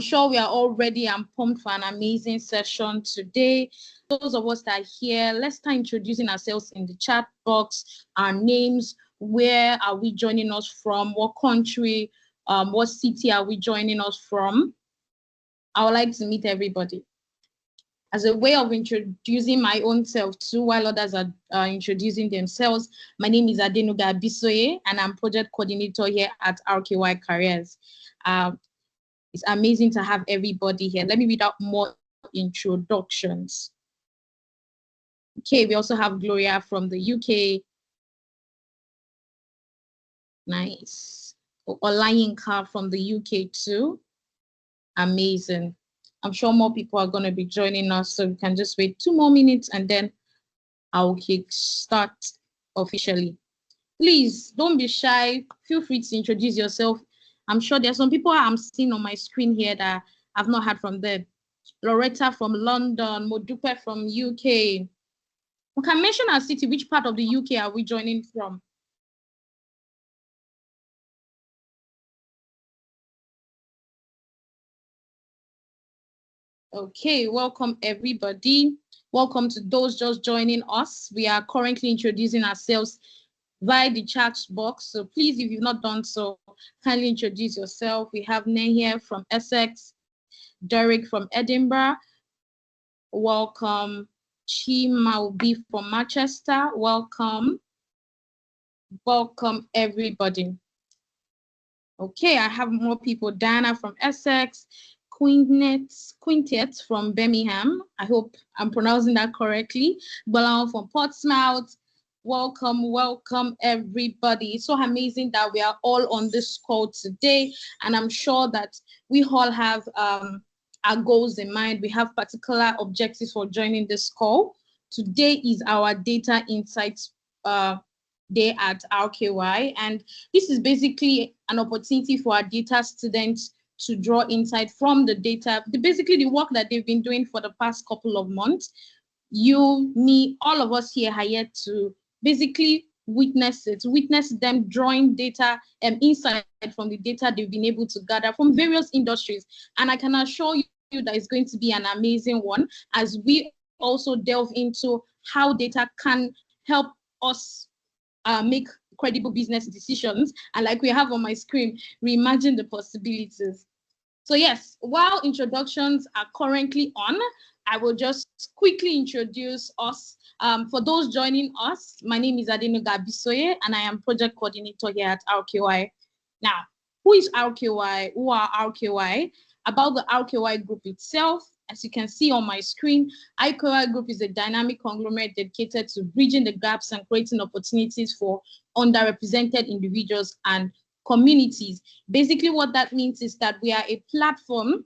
I'm sure we are all ready and pumped for an amazing session today. Those of us that are here, let's start introducing ourselves in the chat box, our names, where are we joining us from, what country, what city are we joining us from. I would like to meet everybody. As a way of introducing my own self too, while others are introducing themselves, my name is Adenuga Bisoye, and I'm project coordinator here at RKY Careers. It's amazing to have everybody here. Let me read out more introductions. Okay, we also have Gloria from the UK. Nice. Olayinka from the UK too. Amazing. I'm sure more people are going to be joining us, so we can just wait 2 more minutes and then I'll start officially. Please don't be shy. Feel free to introduce yourself. I'm sure there's some people I'm seeing on my screen here that I've not heard from them. Loretta from London, Modupe from UK. We can mention our city. Which part of the UK are we joining from? Okay, welcome everybody. Welcome to those just joining us. We are currently introducing ourselves via the chat box. So please, if you've not done so, kindly introduce yourself. We have Nen here from Essex, Derek from Edinburgh. Welcome. Chimaubi from Manchester. Welcome. Welcome everybody. Okay, I have more people. Diana from Essex. Quintet from Birmingham. I hope I'm pronouncing that correctly. Balaam from Portsmouth. Welcome, welcome everybody. It's so amazing that we are all on this call today, and I'm sure that we all have our goals in mind. We have particular objectives for joining this call. Today is our data insights day at RKY, and this is basically an opportunity for our data students to draw insight from the data, basically the work that they've been doing for the past couple of months. You, me, all of us here are here to basically witness them drawing data and insight from the data they've been able to gather from various industries. And I can assure you that it's going to be an amazing one as we also delve into how data can help us make credible business decisions. And like we have on my screen, reimagine the possibilities. So yes, while introductions are currently on, I will just quickly introduce us. For those joining us, my name is Adenuga Bisoye, and I am project coordinator here at RKY. Now, who is RKY? Who are RKY? About the RKY group itself, as you can see on my screen, RKY group is a dynamic conglomerate dedicated to bridging the gaps and creating opportunities for underrepresented individuals and communities. Basically, what that means is that we are a platform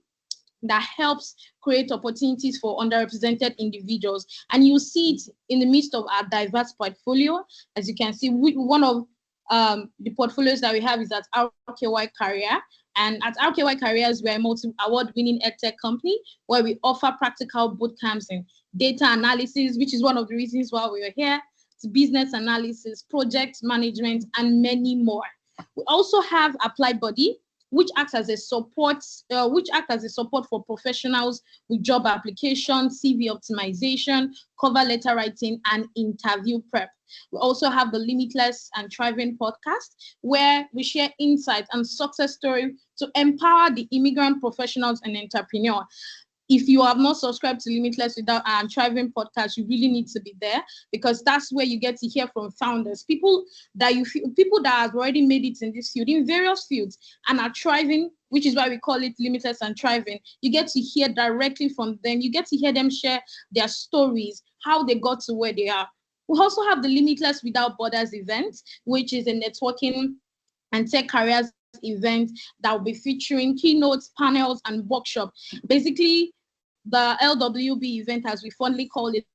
that helps create opportunities for underrepresented individuals. And you see it in the midst of our diverse portfolio. As you can see, one of the portfolios that we have is at RKY Career. And at RKY Careers, we are a multi-award-winning edtech company where we offer practical bootcamps in data analysis, which is one of the reasons why we are here, to business analysis, project management, and many more. We also have Applied Body, which acts as a support, for professionals with job application, CV optimization, cover letter writing, and interview prep. We also have the Limitless and Thriving podcast, where we share insights and success stories to empower the immigrant professionals and entrepreneurs. If you have not subscribed to Limitless and Thriving podcast, you really need to be there, because that's where you get to hear from founders, people that have already made it in this field, in various fields, and are thriving, which is why we call it Limitless and Thriving. You get to hear directly from them. You get to hear them share their stories, how they got to where they are. We also have the Limitless Without Borders event, which is a networking and tech careers event that will be featuring keynotes, panels, and workshops. Basically, the LWB event, as we fondly call it,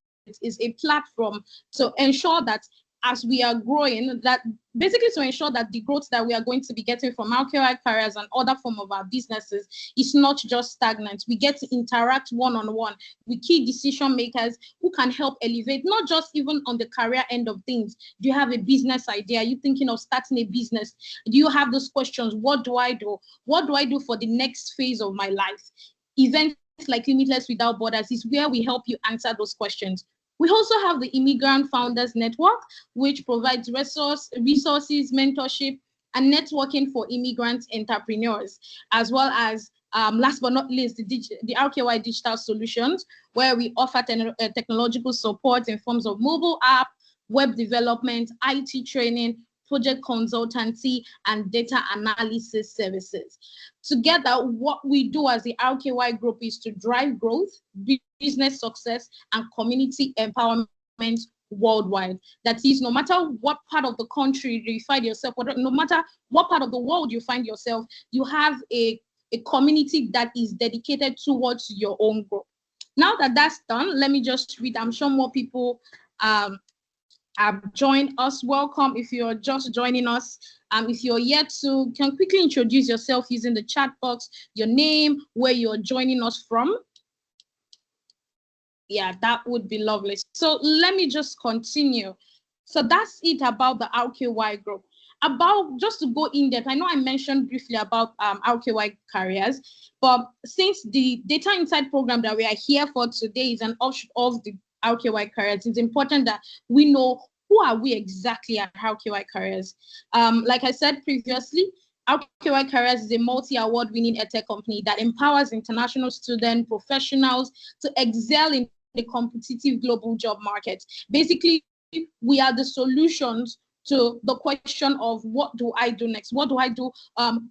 is a platform to ensure that as we are growing, that basically to ensure that the growth that we are going to be getting from our careers and other form of our businesses is not just stagnant. We get to interact one-on-one with key decision makers who can help elevate, not just even on the career end of things. Do you have a business idea? Are you thinking of starting a business? Do you have those questions? What do I do? What do I do for the next phase of my life? Events like Limitless Without Borders is where we help you answer those questions. We also have the Immigrant Founders Network, which provides resources, mentorship, and networking for immigrant entrepreneurs, as well as, last but not least, the RKY Digital Solutions, where we offer technological support in forms of mobile app, web development, IT training, project consultancy, and data analysis services. Together, what we do as the RKY group is to drive growth, business success, and community empowerment worldwide. That is, no matter what part of the country you find yourself, no matter what part of the world you find yourself, you have a community that is dedicated towards your own growth. Now that that's done, let me just read. I'm sure more people have joined us. Welcome if you're just joining us. If you're yet to, can quickly introduce yourself using the chat box, your name, where you're joining us from. Yeah, that would be lovely. So let me just continue. So that's it about the RKY group. About, just to go in depth, I know I mentioned briefly about RKY careers, but since the Data Insight program that we are here for today is an offshoot of the RKY careers, it's important that we know who are we exactly at RKY careers. Like I said previously, RKY Careers is a multi-award winning edtech company that empowers international student professionals to excel in the competitive global job market. Basically, we are the solutions to the question of what do I do next? What do I do?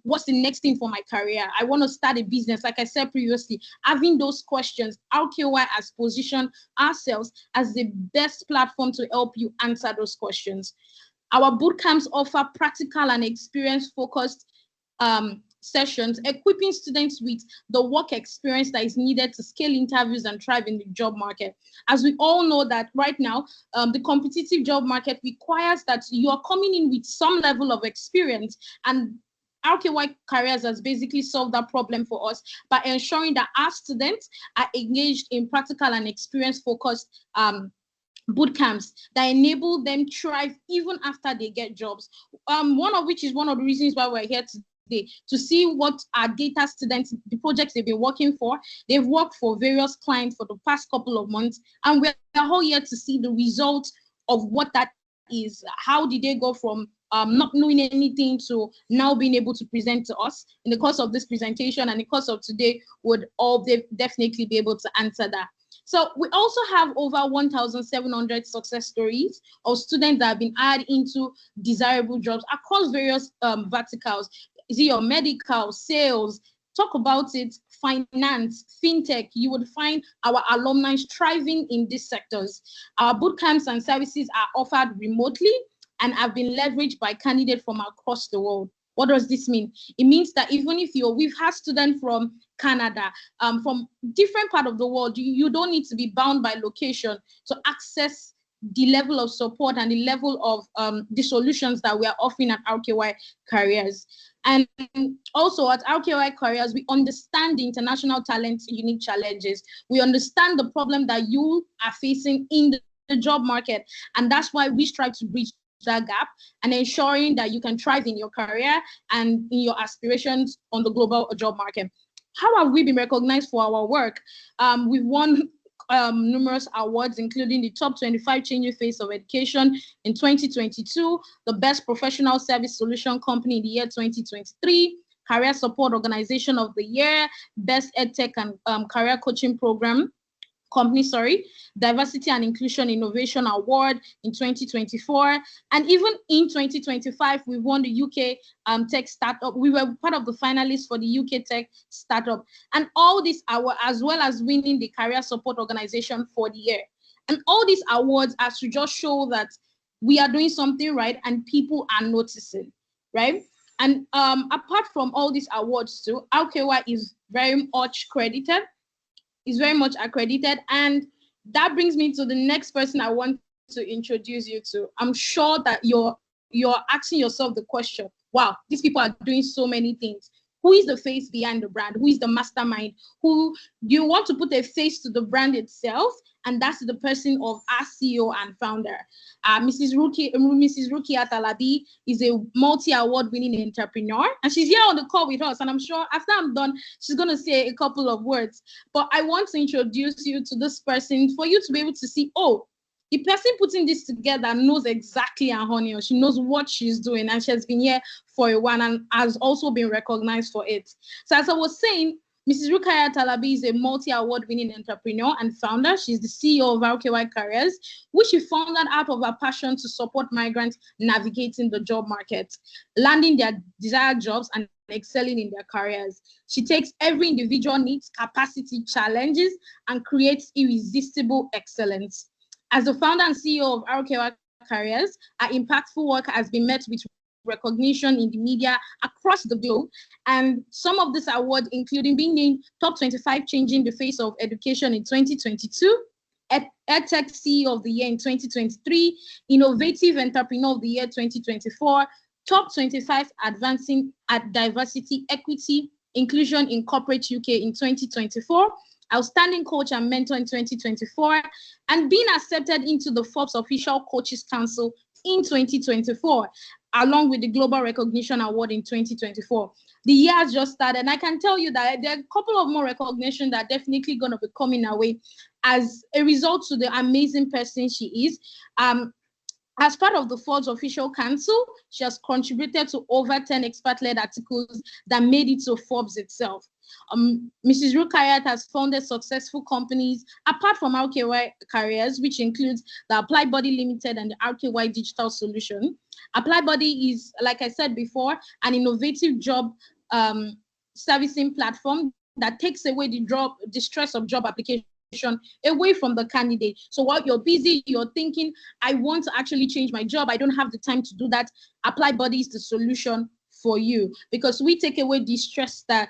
What's the next thing for my career? I want to start a business. Like I said previously, having those questions, RKY has positioned ourselves as the best platform to help you answer those questions. Our bootcamps offer practical and experience-focused sessions, equipping students with the work experience that is needed to scale interviews and thrive in the job market. As we all know that right now, the competitive job market requires that you are coming in with some level of experience, and RKY Careers has basically solved that problem for us by ensuring that our students are engaged in practical and experience-focused bootcamps that enable them thrive even after they get jobs. One of which is one of the reasons why we're here today, to see what our data students, the projects they've been working for. They've worked for various clients for the past couple of months, and we're all here to see the results of what that is. How did they go from not knowing anything to now being able to present to us? In the course of this presentation and the course of today, would all definitely be able to answer that. So we also have over 1,700 success stories of students that have been hired into desirable jobs across various verticals. Is it your medical, sales, talk about it, finance, fintech? You would find our alumni thriving in these sectors. Our bootcamps and services are offered remotely and have been leveraged by candidates from across the world. What does this mean? It means that even if we've had students from Canada, from different part of the world, you don't need to be bound by location to access the level of support and the level of the solutions that we are offering at RKY Careers. And also at RKY Careers, we understand the international talent's unique challenges. We understand the problem that you are facing in the job market. And that's why we strive to bridge that gap and ensuring that you can thrive in your career and in your aspirations on the global job market. How have we been recognized for our work? We've won numerous awards, including the top 25 changing face of education in 2022, the best professional service solution company in the year 2023, career support organization of the year, best edtech and career coaching program company, diversity and inclusion innovation award in 2024, and even in 2025 we won the UK tech startup. We were part of the finalists for the UK tech startup, and all these awards, as well as winning the career support organization for the year. And all these awards are to just show that we are doing something right and people are noticing, right? And apart from all these awards too, RKY is very much accredited, and that brings me to the next person I want to introduce you to, I'm sure that you're asking yourself the question, wow, these people are doing so many things. Who is the face behind the brand? Who is the mastermind? Who you want to put a face to the brand itself? And that's the person of our CEO and founder. Mrs. Rukia Talabi is a multi-award winning entrepreneur, and she's here on the call with us. And I'm sure after I'm done, she's going to say a couple of words. But I want to introduce you to this person for you to be able to see, oh, the person putting this together knows exactly her honey, or she knows what she's doing, and she has been here for a while and has also been recognized for it. So as I was saying, Mrs. Rukaya Talabi is a multi-award winning entrepreneur and founder. She's the CEO of RKY Careers, which she founded out of her passion to support migrants navigating the job market, landing their desired jobs and excelling in their careers. She takes every individual needs, capacity, challenges, and creates irresistible excellence. As the founder and CEO of RKY Careers, her impactful work has been met with recognition in the media across the globe. And some of these awards, including being named Top 25 Changing the Face of Education in 2022, EdTech CEO of the Year in 2023, Innovative Entrepreneur of the Year 2024, Top 25 Advancing at Diversity, Equity, Inclusion in Corporate UK in 2024, Outstanding Coach and Mentor in 2024, and being accepted into the Forbes Official Coaches Council in 2024, along with the Global Recognition Award in 2024. The year has just started, and I can tell you that there are a couple of more recognition that are definitely going to be coming our way as a result to the amazing person she is. As part of the Forbes Official Council, she has contributed to over 10 expert-led articles that made it to Forbes itself. Mrs. Rukayat has founded successful companies apart from RKY Careers, which includes the Applied Body Limited and the RKY Digital Solution. Applied Body is, like I said before, an innovative job servicing platform that takes away the stress of job application away from the candidate. So while you're busy, you're thinking, I want to actually change my job, I don't have the time to do that. Applied Body is the solution for you, because we take away the stress that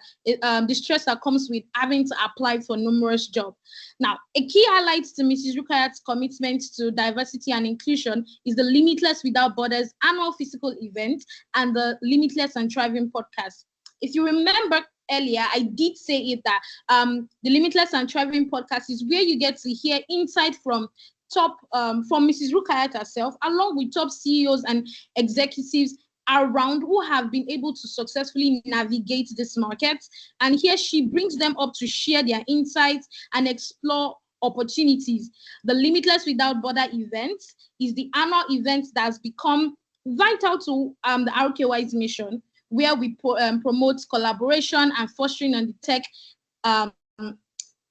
comes with having to apply for numerous jobs. Now, a key highlight to Mrs. Rukayat's commitment to diversity and inclusion is the Limitless Without Borders annual physical event and the Limitless and Thriving podcast. If you remember earlier, I did say it that the Limitless and Thriving podcast is where you get to hear insight from Mrs. Rukayat herself, along with top CEOs and executives around who have been able to successfully navigate this market. And here she brings them up to share their insights and explore opportunities. The Limitless Without Border event is the annual event that's become vital to the RKY's mission, where we promote collaboration and fostering on the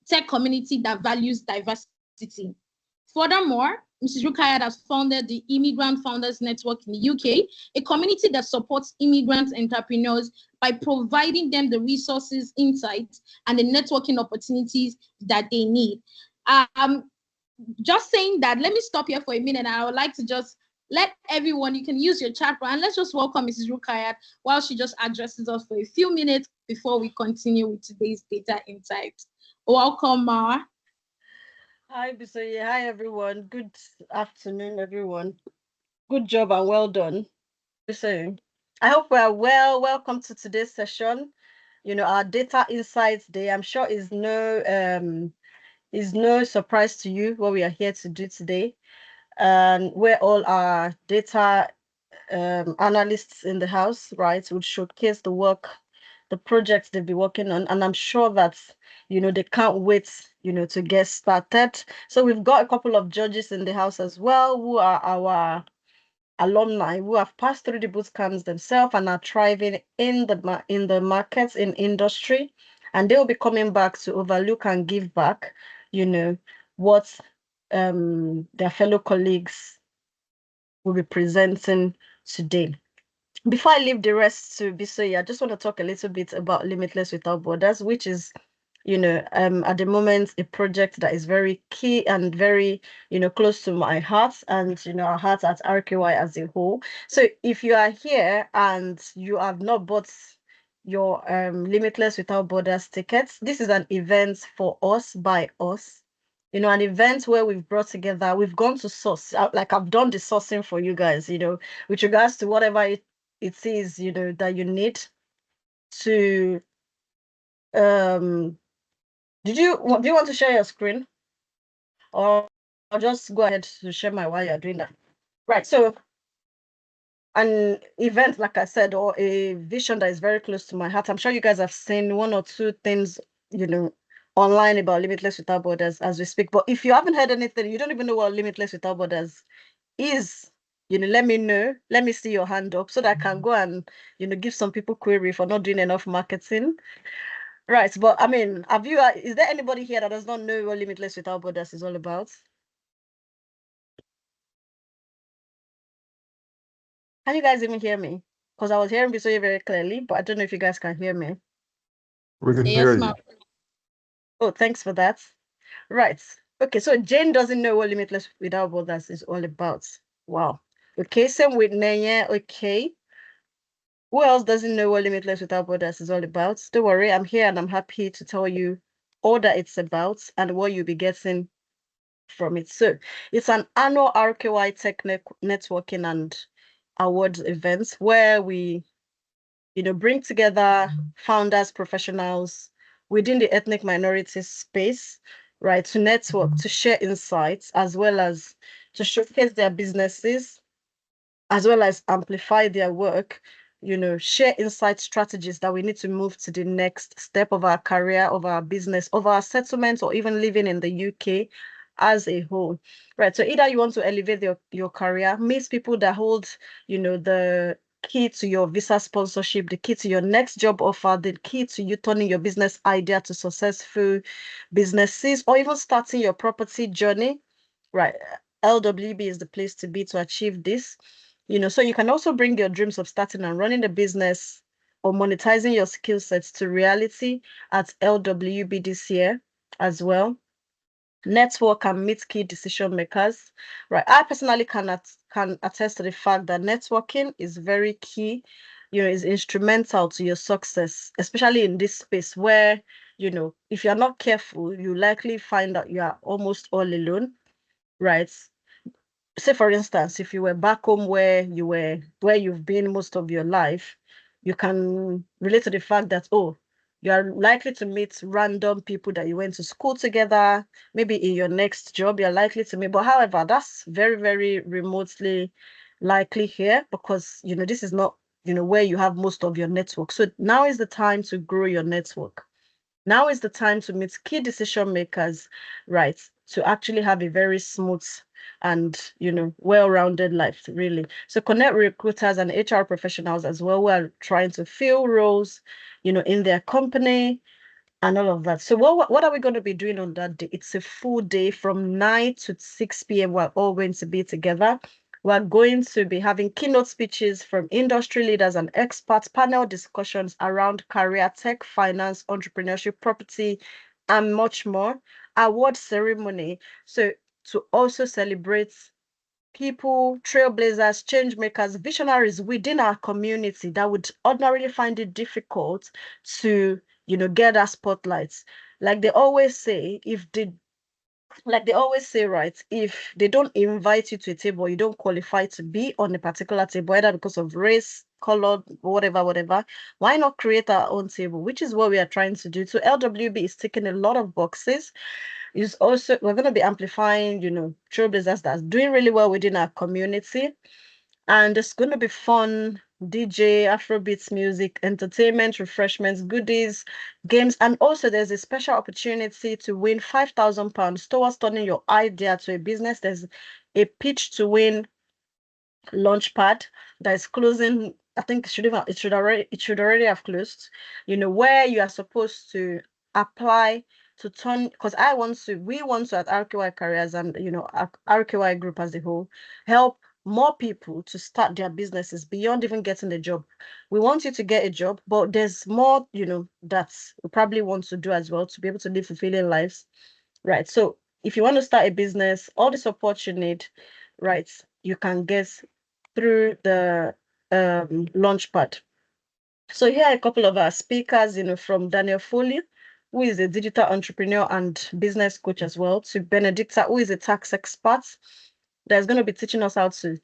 tech community that values diversity. Furthermore, Mrs. Rukayat has founded the Immigrant Founders Network in the UK, a community that supports immigrant entrepreneurs by providing them the resources, insights, and the networking opportunities that they need. Just saying that, let me stop here for a minute, and I would like to just let everyone, you can use your chat bar, and let's just welcome Mrs. Rukayat while she just addresses us for a few minutes before we continue with today's data insights. Welcome, Ma. Hi, Bisoye. Hi, everyone. Good afternoon, everyone. Good job and well done. Bisoye, I hope we are well. Welcome to today's session. You know, our Data Insights Day. I'm sure is no surprise to you what we are here to do today. And we're all our data analysts in the house, right, would showcase the work, the projects they've been working on. And I'm sure that, you know, they can't wait, you know, to get started. So we've got a couple of judges in the house as well, who are our alumni who have passed through the boot camps themselves and are thriving in the markets, in industry. And they will be coming back to overlook and give back, you know, what their fellow colleagues will be presenting today. Before I leave the rest to Bisoye, I just want to talk a little bit about Limitless Without Borders, which is, you know, at the moment, a project that is very key and very, you know, close to my heart and, you know, our heart at RKY as a whole. So if you are here and you have not bought your Limitless Without Borders tickets, this is an event for us, by us. you know, an event where we've brought together, we've gone to source, like I've done the sourcing for you guys, you know, with regards to whatever it is, you know, that you need to, do you want to share your screen, or I'll just go ahead to share my while you're doing that? Right. So an event, like I said, or a vision that is very close to my heart. I'm sure you guys have seen one or two things, you know, online about Limitless Without Borders as we speak. But if you haven't heard anything, you don't even know what Limitless Without Borders is, you know, let me know. Let me see your hand up so that I can go and, you know, give some people query for not doing enough marketing. Right. But I mean, is there anybody here that does not know what Limitless Without Borders is all about? Can you guys even hear me? Because I was hearing Bisoye very clearly, but I don't know if you guys can hear me. We can Yes, hear ma'am. you. Oh, thanks for that. Right. Okay, so Jane doesn't know what Limitless Without Borders is all about. Wow. Okay, same with Nenya. Okay. Who else doesn't know what Limitless Without Borders is all about? Don't worry, I'm here and I'm happy to tell you all that it's about and what you'll be getting from it. So it's an annual RKY Tech networking and awards event where we, you know, bring together founders, professionals within the ethnic minority space, right, to network, to share insights, as well as to showcase their businesses, as well as amplify their work, you know, share insight strategies that we need to move to the next step of our career, of our business, of our settlement, or even living in the UK as a whole. Right. So either you want to elevate your career, meet people that hold, you know, the key to your visa sponsorship, the key to your next job offer, the key to you turning your business idea to successful businesses, or even starting your property journey, right? LWB is the place to be to achieve this. You know, so you can also bring your dreams of starting and running a business or monetizing your skill sets to reality at LWB this year as well. Network and meet key decision makers, right? I personally can attest to the fact that networking is very key, you know, is instrumental to your success, especially in this space where, you know, if you're not careful, you likely find that you are almost all alone, right? Say for instance, if you were back home where you've been most of your life, you can relate to the fact that, oh, you are likely to meet random people that you went to school together, maybe in your next job you're likely to meet. But however, that's very, very remotely likely here, because, you know, this is not, you know, where you have most of your network. So now is the time to grow your network. Now is the time to meet key decision makers, right? To actually have a very smooth and, you know, well-rounded life, really. So connect recruiters and HR professionals as well who are trying to fill roles, you know, in their company and all of that. So what are we going to be doing on that day? It's a full day from 9 to 6 p.m. We're all going to be together. We're going to be having keynote speeches from industry leaders and experts, panel discussions around career, tech, finance, entrepreneurship, property, and much more. Award ceremony. So to also celebrate people, trailblazers, change makers, visionaries within our community that would ordinarily find it difficult to, you know, get that spotlight. Like they always say, right, if they don't invite you to a table, you don't qualify to be on a particular table, either because of race, color, whatever, why not create our own table, which is what we are trying to do. So LWB is ticking a lot of boxes. Is also, we're going to be amplifying, you know, trailblazers that's doing really well within our community. And it's going to be fun, DJ, Afrobeats music, entertainment, refreshments, goodies, games. And also there's a special opportunity to win £5,000 towards turning your idea to a business. There's a pitch to win launchpad that is closing. I think it should already have closed, you know, where you are supposed to apply to turn, because we want to at RKY Careers and, you know, RKY Group as a whole, help more people to start their businesses beyond even getting a job. We want you to get a job, but there's more, you know, that we probably want to do as well to be able to live fulfilling lives, right? So if you want to start a business, all the support you need, right, you can get through the launchpad. So here are a couple of our speakers, you know, from Daniel Foley, who is a digital entrepreneur and business coach as well, to Benedicta, who is a tax expert that's going to be teaching us how to,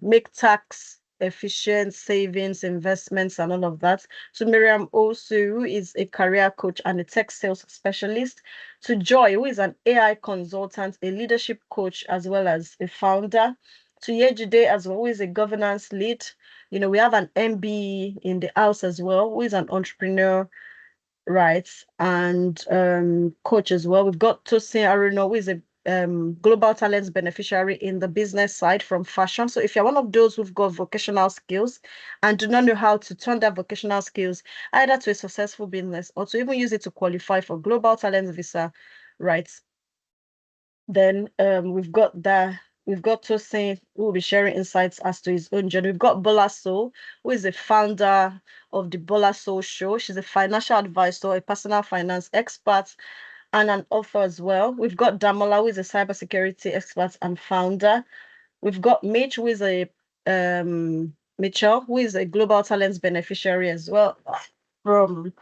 make tax efficient savings, investments, and all of that. To Miriam Osu, who is a career coach and a tech sales specialist. To Joy, who is an AI consultant, a leadership coach, as well as a founder. To Yejide as well, who is a governance lead. We have an MBE in the house as well, who is an entrepreneur, right, and coach as well. We've got Tosin Aruno, who is a global talents beneficiary in the business side from fashion. So if you're one of those who've got vocational skills and do not know how to turn that vocational skills either to a successful business or to even use it to qualify for global talents visa, right, then we've got Tosin, who will be sharing insights as to his own journey. We've got Bola So, who is the founder of the Bola So Show. She's a financial advisor, a personal finance expert, and an author as well. We've got Damola, who is a cybersecurity expert and founder. We've got Mitch, who is a Mitchell, who is a global talents beneficiary as well from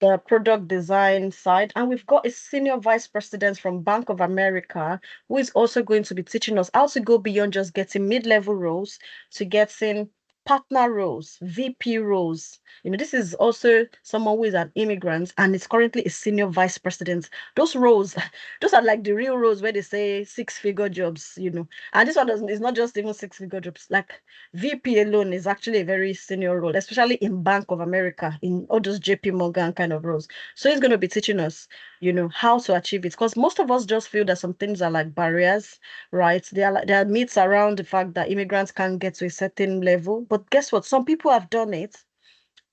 the product design side. And we've got a senior vice president from Bank of America who is also going to be teaching us how to go beyond just getting mid-level roles to getting partner roles, VP roles. This is also someone who is an immigrant and is currently a senior vice president. Those roles, those are like the real roles where they say six-figure jobs. And this one is not just even six-figure jobs. Like VP alone is actually a very senior role, especially in Bank of America, in all those JP Morgan kind of roles. So he's going to be teaching us, how to achieve it. Because most of us just feel that some things are like barriers, right? There are myths around the fact that immigrants can't get to a certain level. But guess what? Some people have done it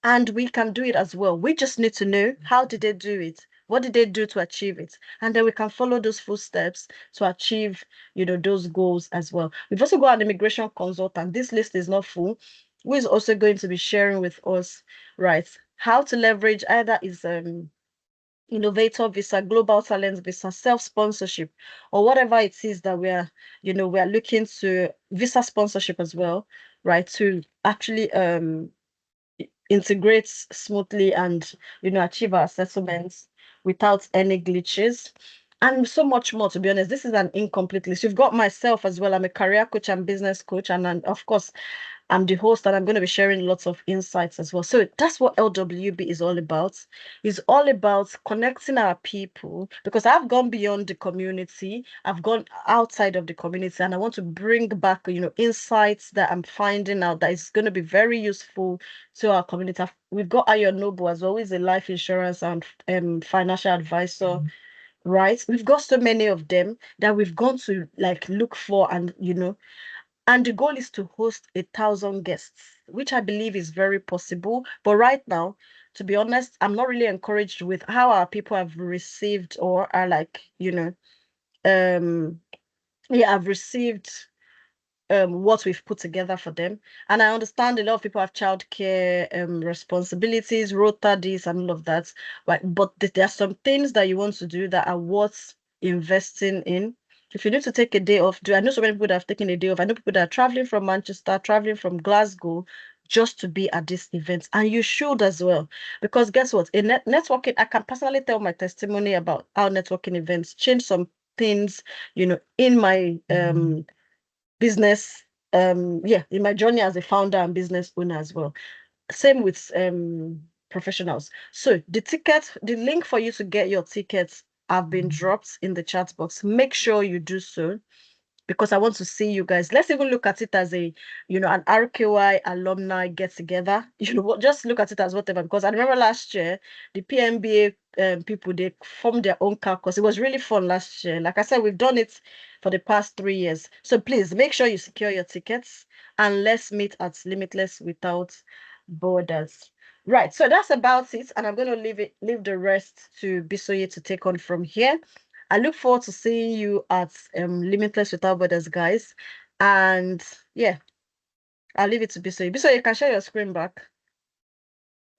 and we can do it as well. We just need to know how did they do it? What did they do to achieve it? And then we can follow those footsteps to achieve, those goals as well. We've also got an immigration consultant. This list is not full. Who is also going to be sharing with us, right, how to leverage either is innovator visa, global talent visa, self-sponsorship, or whatever it is that we are looking to visa sponsorship as well, right, to actually integrates smoothly and achieve our settlements without any glitches and so much more. To be honest, this is an incomplete list. You've got myself as well. I'm a career coach and business coach, and of course I'm the host, and I'm going to be sharing lots of insights as well. So that's what LWB is all about. It's all about connecting our people, because I've gone beyond the community. I've gone outside of the community, and I want to bring back, insights that I'm finding out that is going to be very useful to our community. We've got Ayo Noble as well, who is a life insurance and financial advisor. Right, we've got so many of them that we've gone to like look for, and the goal is to host 1,000 guests, which I believe is very possible. But right now, to be honest, I'm not really encouraged with how our people have received or are like, have received what we've put together for them. And I understand a lot of people have childcare responsibilities, rota this and all of that. Right? But there are some things that you want to do that are worth investing in. If you need to take a day off, I know so many people that have taken a day off. I know people that are traveling from Manchester, traveling from Glasgow, just to be at this event. And you should as well. Because guess what? In networking, I can personally tell my testimony about how networking events change some things, in my business, in my journey as a founder and business owner as well. Same with professionals. So the link for you to get your tickets have been dropped in the chat box. Make sure you do so, because I want to see you guys. Let's even look at it as an RKY alumni get together. Just look at it as whatever. Because I remember last year, the PMBA people, they formed their own caucus. It was really fun last year. Like I said, we've done it for the past 3 years. So please make sure you secure your tickets and let's meet at Limitless Without Borders. Right, so that's about it, and I'm going to leave the rest to Bisoye to take on from here. I look forward to seeing you at Limitless Without Borders, guys. And yeah, I'll leave it to Bisoye. Bisoye, you can share your screen back.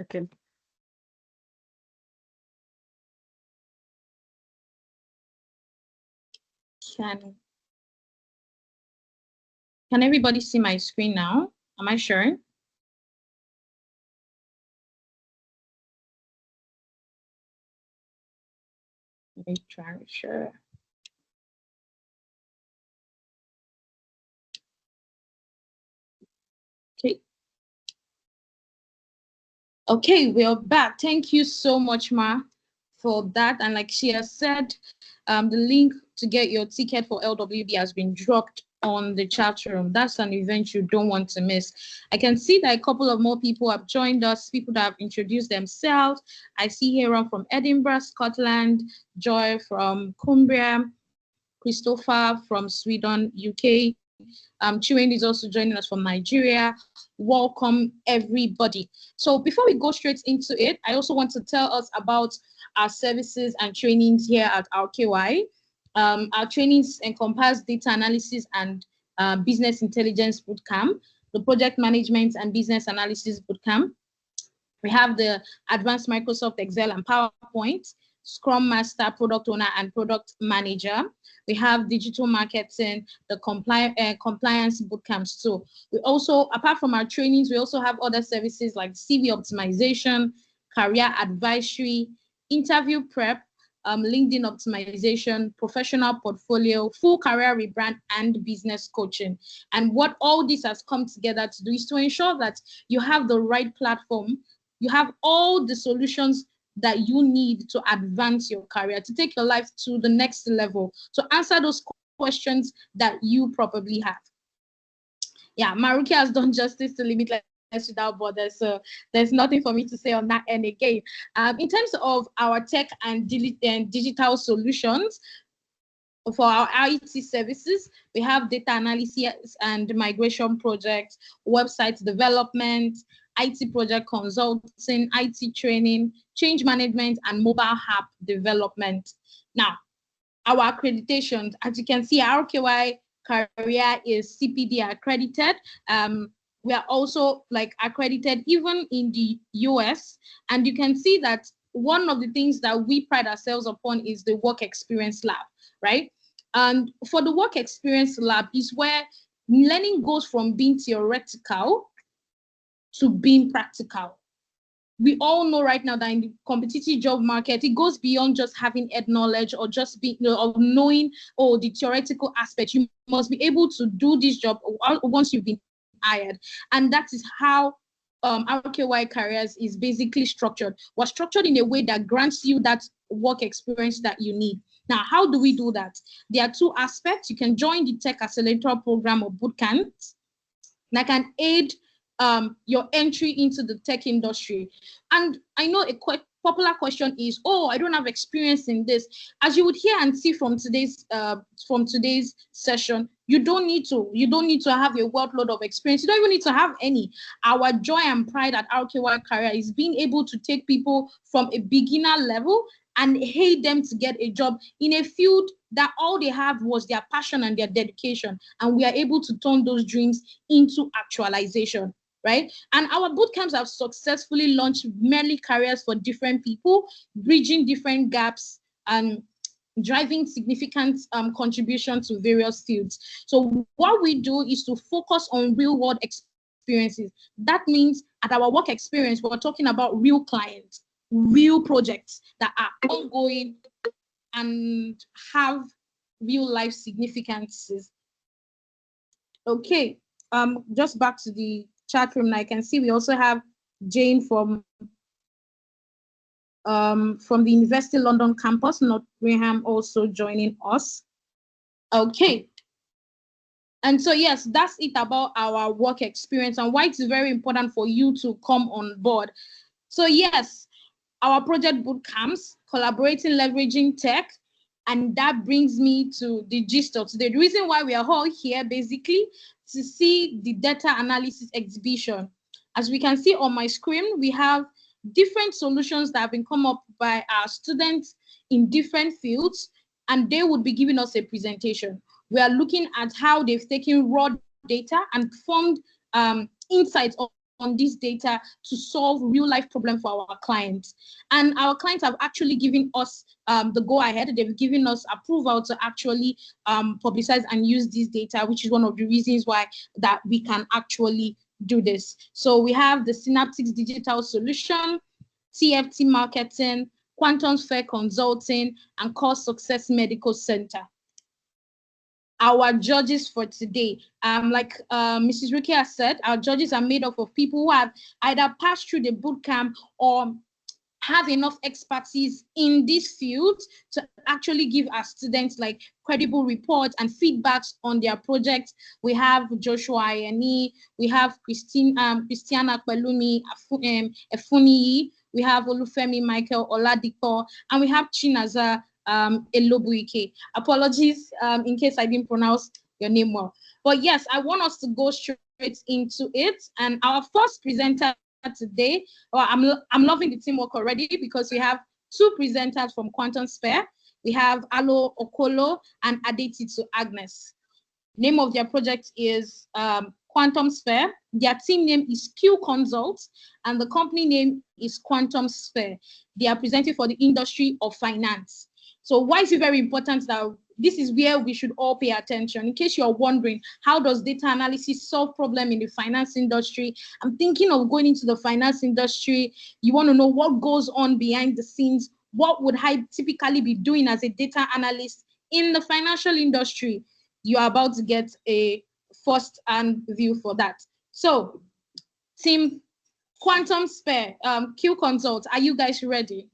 Okay. Can everybody see my screen now? Am I sure? Let me try to share. Okay. Okay, we're back. Thank you so much, Ma, for that. And like she has said, the link to get your ticket for LWB has been dropped on the chat room. That's an event you don't want to miss. I can see that a couple of more people have joined us, people that have introduced themselves. I see Heron from Edinburgh, Scotland, Joy from Cumbria, Christopher from Sweden, UK. Chiwen is also joining us from Nigeria. Welcome, everybody. So before we go straight into it, I also want to tell us about our services and trainings here at RKY. Our trainings encompass data analysis and business intelligence bootcamp, the project management and business analysis bootcamp. We have the advanced Microsoft Excel and PowerPoint, Scrum Master, Product Owner, and Product Manager. We have digital marketing, the compliance bootcamps too. We also, apart from our trainings, we also have other services like CV optimization, career advisory, interview prep, LinkedIn optimization, professional portfolio, full career rebrand, and business coaching. And what all this has come together to do is to ensure that you have the right platform, you have all the solutions that you need to advance your career, to take your life to the next level, to answer those questions that you probably have. Yeah, Maruki has done justice to Limitless Without Borders, so there's nothing for me to say on that end again. In terms of our tech and digital solutions, for our IT services, we have data analysis and migration projects, website development, IT project consulting, IT training, change management, and mobile app development. Now, our accreditations, as you can see, our RKY career is CPD accredited. We are also accredited even in the US. And you can see that one of the things that we pride ourselves upon is the work experience lab, right? And for the work experience lab is where learning goes from being theoretical to being practical. We all know right now that in the competitive job market, it goes beyond just having head knowledge or just being, of knowing, the theoretical aspect. You must be able to do this job once you've been hired. And that is how RKY Careers is basically structured. We're structured in a way that grants you that work experience that you need. Now, how do we do that? There are two aspects. You can join the Tech Accelerator program or bootcamp that can aid your entry into the tech industry. And I know a quite popular question is, oh, I don't have experience in this. As you would hear and see from today's session, you don't need to have a workload of experience. You don't even need to have any. Our joy and pride at RKY Career is being able to take people from a beginner level and aid them to get a job in a field that all they have was their passion and their dedication. And we are able to turn those dreams into actualization, right? And our bootcamps have successfully launched many careers for different people, bridging different gaps and driving significant contribution to various fields. So what we do is to focus on real world experiences. That means at our work experience, we're talking about real clients, real projects that are ongoing and have real life significances. Okay, just back to the chat room. I can see we also have Jane from the University London campus, Nottingham, also joining us. Okay. And so, yes, that's it about our work experience and why it's very important for you to come on board. So, yes, our project bootcamps, collaborating, leveraging tech. And that brings me to the gist of today. The reason why we are all here, basically, to see the data analysis exhibition. As we can see on my screen, we have different solutions that have been come up by our students in different fields, and they would be giving us a presentation. We are looking at how they've taken raw data and formed insights on this data to solve real life problems for our clients. And our clients have actually given us the go ahead. They've given us approval to actually publicize and use this data, which is one of the reasons why that we can actually do this. So we have the Synaptics Digital Solution, TFT Marketing, Quantum Sphere Consulting, and Core Success Medical Center. Our judges for today, like Mrs. Ricky has said, our judges are made up of people who have either passed through the bootcamp or have enough expertise in this field to actually give our students like credible reports and feedbacks on their projects. We have Joshua Ayeni, we have Christiana Pelumi Efuniyi, we have Olufemi Michael Oladipo, and we have Chinaza Elobuike. Apologies in case I didn't pronounce your name well. But yes, I want us to go straight into it. And our first presenter today, I'm loving the teamwork already because we have two presenters from Quantum Sphere. We have Alo Okolo and Adetitu Agnes. Name of their project is Quantum Sphere. Their team name is Q Consult, and the company name is Quantum Sphere. They are presenting for the industry of finance. So why is it very important that this is where we should all pay attention? In case you're wondering, how does data analysis solve problem in the finance industry? I'm thinking of going into the finance industry. You want to know what goes on behind the scenes. What would I typically be doing as a data analyst in the financial industry? You are about to get a first-hand view for that. So, team Quantum Sphere, Q Consult, are you guys ready?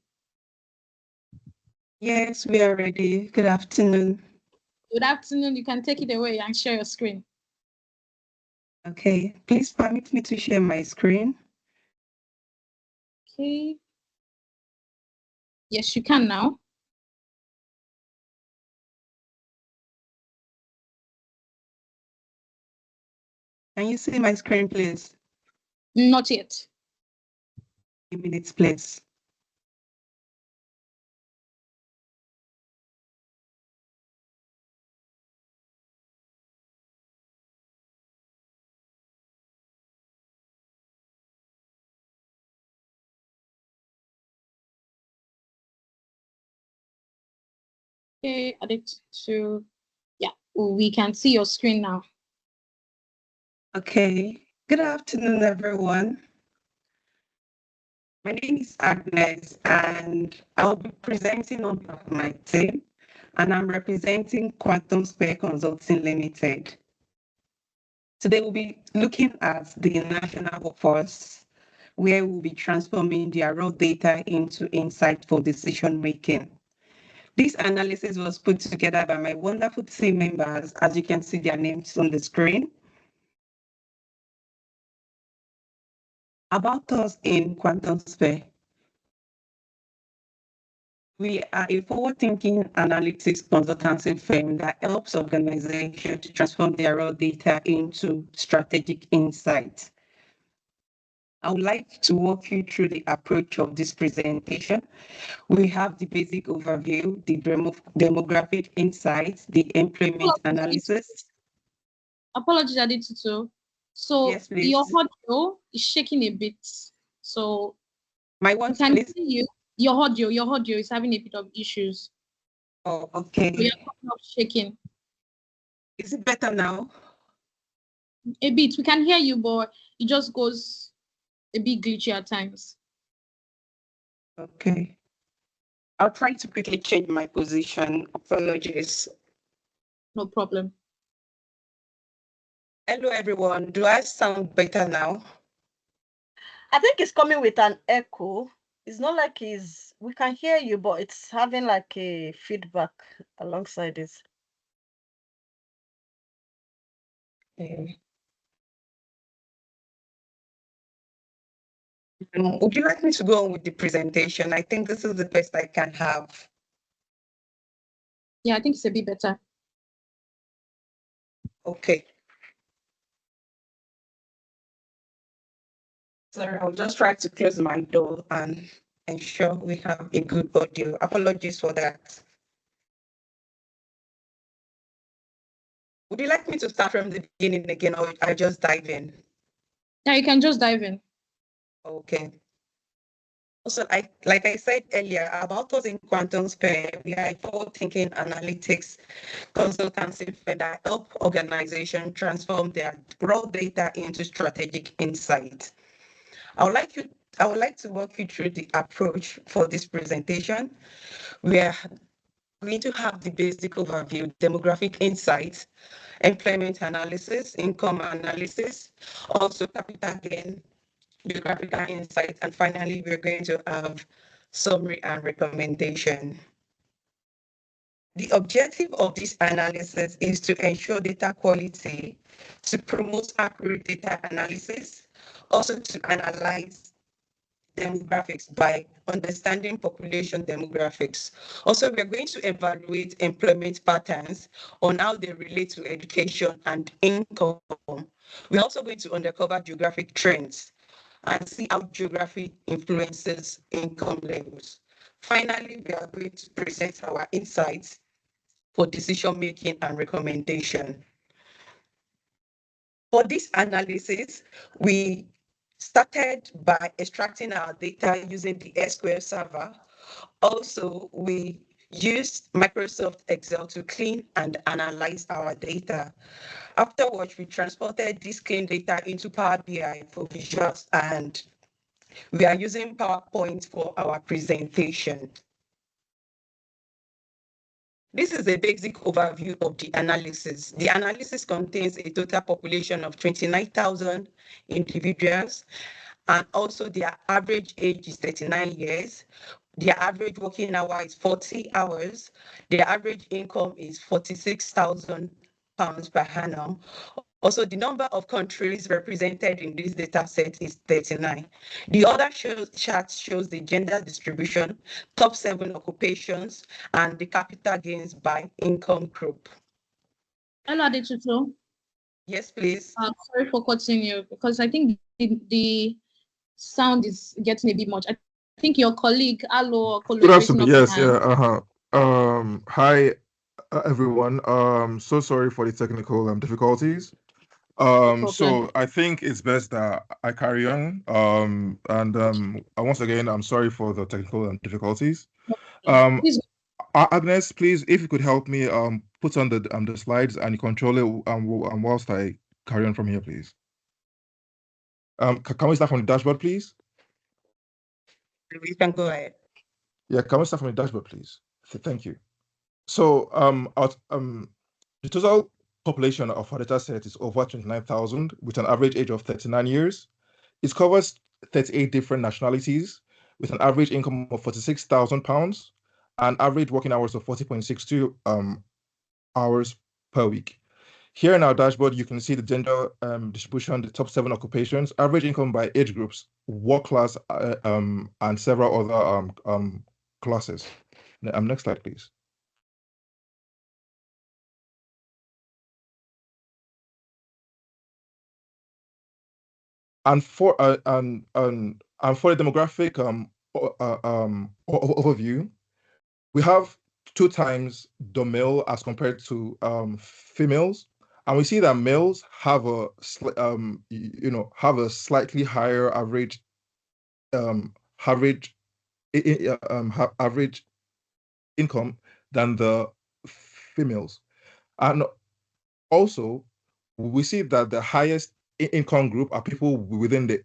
Yes, we are ready. Good afternoon. Good afternoon. You can take it away and share your screen. Okay, please permit me to share my screen. Okay. Yes, you can now. Can you see my screen, please? Not yet. A minute, please. Okay, add it to, yeah, we can see your screen now. Okay, good afternoon, everyone. My name is Agnes, and I'll be presenting on behalf of my team, and I'm representing Quantum Sphere Consulting Limited. Today, we'll be looking at the national workforce, where we'll be transforming their raw data into insight for decision making. This analysis was put together by my wonderful team members, as you can see their names on the screen. About us in Quantum Sphere. We are a forward-thinking analytics consultancy firm that helps organizations to transform their raw data into strategic insights. I would like to walk you through the approach of this presentation. We have the basic overview, the demographic insights, the employment analysis. Apologies, Aditutu. So yes, please. Your audio is shaking a bit. So my one, can please? see you. Your audio is having a bit of issues. Oh, okay. So you're shaking. Is it better now? A bit. We can hear you, but it just goes a bit glitchy at times. Okay. I'll try to quickly change my position. Apologies. No problem. Hello, everyone. Do I sound better now? I think it's coming with an echo. It's not like we can hear you, but it's having like a feedback alongside it. Okay. Would you like me to go on with the presentation? I think this is the best I can have. Yeah, I think it's a bit better. Okay. Sorry, I'll just try to close my door and ensure we have a good audio. Apologies for that. Would you like me to start from the beginning again, or I just dive in? Yeah, you can just dive in. Okay. Also, like I said earlier, about us in Quantum Sphere, we are a forward-thinking analytics consultancy firm that help organizations transform their raw data into strategic insight. I would like I would like to walk you through the approach for this presentation. We are going to have the basic overview, demographic insights, employment analysis, income analysis, also capital gain, geographical insights, and finally, we're going to have summary and recommendation. The objective of this analysis is to ensure data quality, to promote accurate data analysis, also to analyze demographics by understanding population demographics. Also, we're going to evaluate employment patterns on how they relate to education and income. We're also going to uncover geographic trends and see how geography influences income levels. Finally, we are going to present our insights for decision making and recommendation. For this analysis, we started by extracting our data using the SQL server. Also, we used Microsoft Excel to clean and analyze our data. Afterwards, we transported this clean data into Power BI for visuals, and we are using PowerPoint for our presentation. This is a basic overview of the analysis. The analysis contains a total population of 29,000 individuals, and also their average age is 39 years. Their average working hour is 40 hours. Their average income is £46,000 per annum. Also, the number of countries represented in this data set is 39. The other chart shows the gender distribution, top 7 occupations, and the capital gains by income group. Hello, Adetutu. Yes, please. Sorry for cutting you because I think the sound is getting a bit much. I think your colleague, Alo, Good afternoon. Yes, yeah. Hi, everyone. So sorry for the technical difficulties. So I think it's best that I carry on. Once again, I'm sorry for the technical difficulties. Agnes, please, if you could help me put on the slides and control it whilst I carry on from here, please. Can we start from the dashboard, please? You can go ahead. Yeah, can we start from the dashboard, please? Thank you. So the total population of our data set is over 29,000 with an average age of 39 years. It covers 38 different nationalities with an average income of £46,000 and average working hours of 40.62 hours per week. Here in our dashboard, you can see the gender distribution, the top 7 occupations, average income by age groups, work class, and several other classes. Next slide, please. And for the demographic overview, we have 2 times the male as compared to females, and we see that males have a slightly higher average average income than the females, and also we see that the highest income group are people within the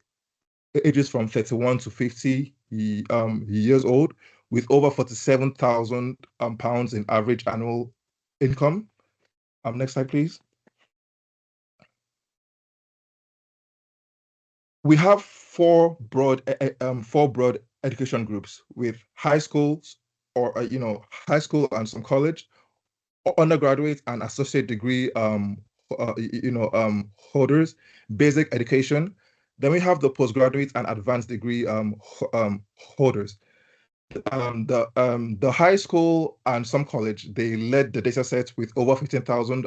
ages from 31 to 50 years old, with over £47,000 in average annual income. Next slide, please. We have four broad education groups with high schools or high school and some college, undergraduate and associate degree holders, basic education. Then we have the postgraduate and advanced degree holders. The high school and some college, they led the data set with over 15,000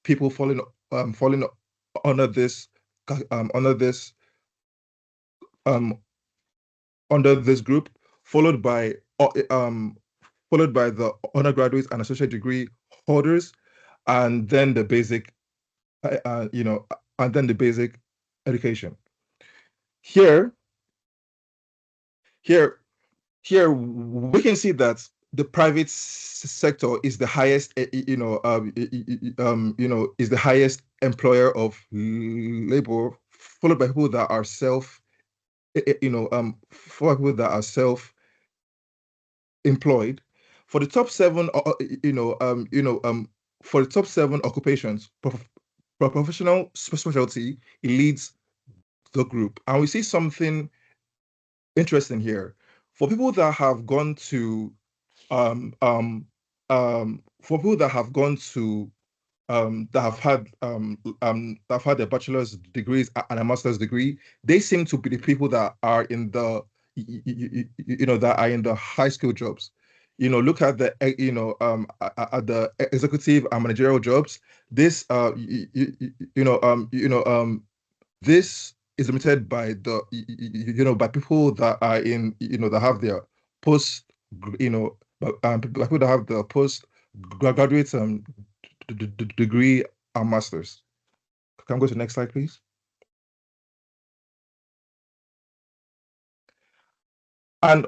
people falling under this group, followed by the undergraduate and associate degree holders, and then the basic education. Here we can see that the private sector is the highest is the highest employer of labor, followed by people that are for people that are self-employed, for the top seven, for the top seven occupations, professional specialty, it leads the group. And we see something interesting here. For people that have gone to for people that have gone to that have had their bachelor's degrees and a master's degree, they seem to be the people that are in the that are in the high skill jobs. Look at the at the executive and managerial jobs. This this is limited by the by people that are in that have their post by people that have the post graduate degree and masters. Can I go to the next slide, please? And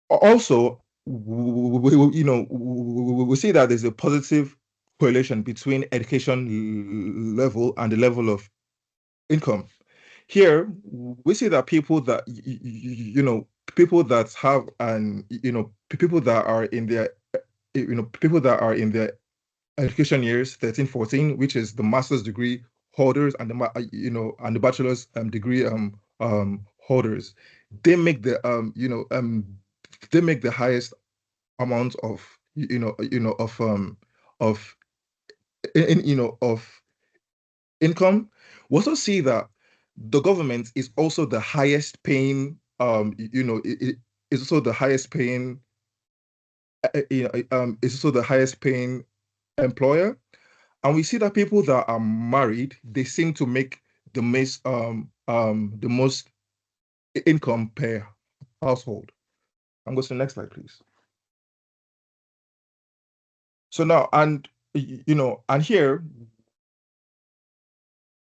also, we see that there's a positive correlation between education level and the level of income. Here, we see that people that people that have an people that are in their people that are in their education years 13, 14, which is the master's degree holders and the bachelor's degree holders, they make the highest amount of of of income. We also see that the government is also the highest paying it is also the highest paying is also the highest paying employer. And we see that people that are married, they seem to make the most income per household. I'm going to the next slide, please. So now, and here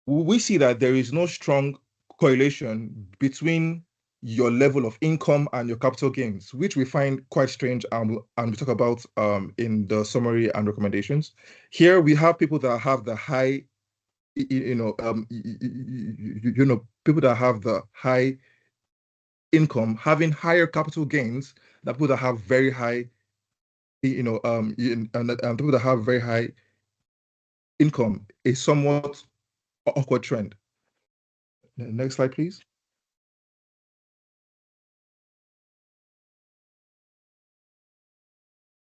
we see that there is no strong correlation between your level of income and your capital gains, which we find quite strange, and we talk about in the summary and recommendations. Here we have people that have the high people that have the high income having higher capital gains than people that have very high, and people that have very high income, a somewhat awkward trend. Next slide, please.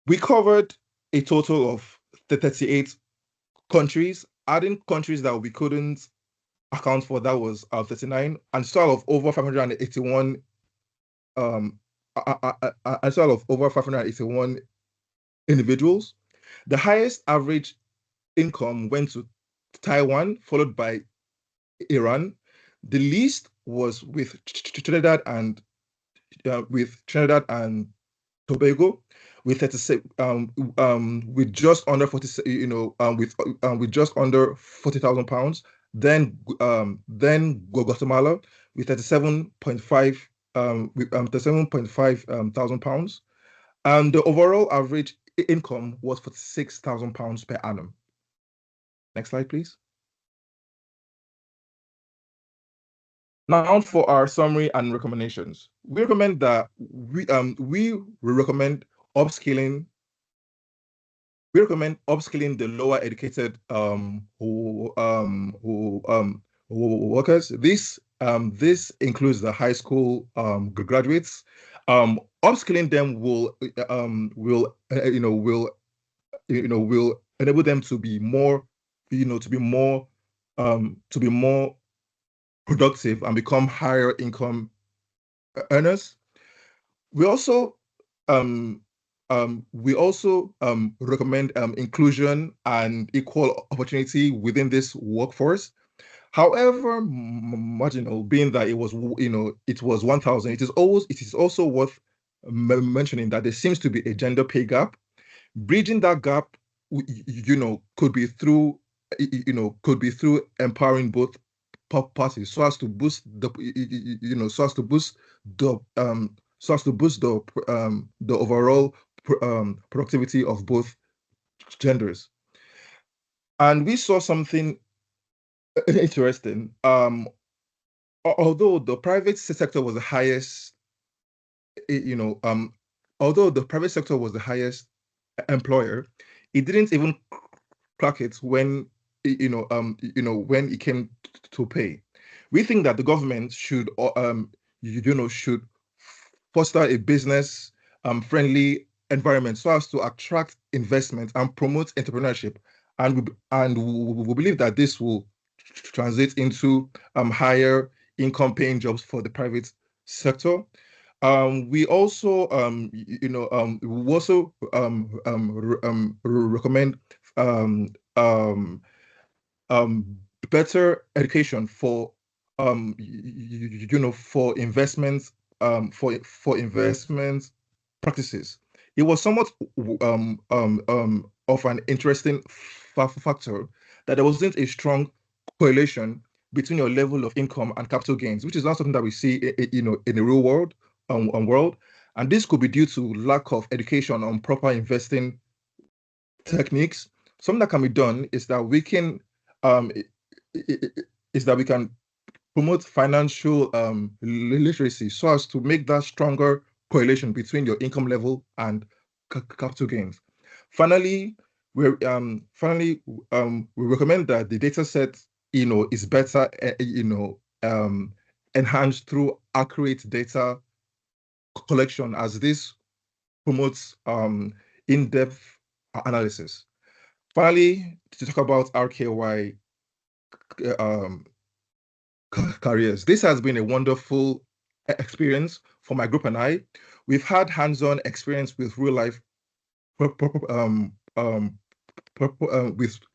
We covered a total of 38 countries. Adding countries that we couldn't account for, that was 39, and total of over 581 a total of over 581 individuals. The highest average income went to Taiwan, followed by Iran. The least was with Trinidad and Tobago, with 36, with just under 40, with just under 40,000 pounds. Then Guatemala with 37.5 thousand pounds, and the overall average income was 46,000 pounds per annum. Next slide, please. Now for our summary and recommendations. We recommend that we recommend upskilling. We recommend upskilling the lower educated workers. This includes the high school graduates. Upskilling them will enable them to be more to be more productive and become higher income earners. We also recommend inclusion and equal opportunity within this workforce. However marginal, being that it was 1,000, it is also worth mentioning that there seems to be a gender pay gap. Bridging that gap, could be through empowering both parties, so as to boost the overall productivity of both genders. And we saw something interesting. although the private sector was the highest, although the private sector was the highest employer, it didn't even crack it when when it came to pay. We think that the government should should foster a business friendly environment so as to attract investment and promote entrepreneurship, and we believe that this will translate into higher income paying jobs for the private sector. We also, we also recommend um, um, better education for for investments for investment practices. It was somewhat of an interesting factor that there wasn't a strong correlation between your level of income and capital gains, which is not something that we see in the real world. And this could be due to lack of education on proper investing techniques. Something that can be done is that we can um, is that we can promote financial literacy so as to make that stronger correlation between your income level and capital gains. Finally, we recommend that the data set is better enhanced through accurate data collection, as this promotes in-depth analysis. Finally, to talk about RKY um, careers. This has been a wonderful experience for my group and I. We've had hands-on experience with real life with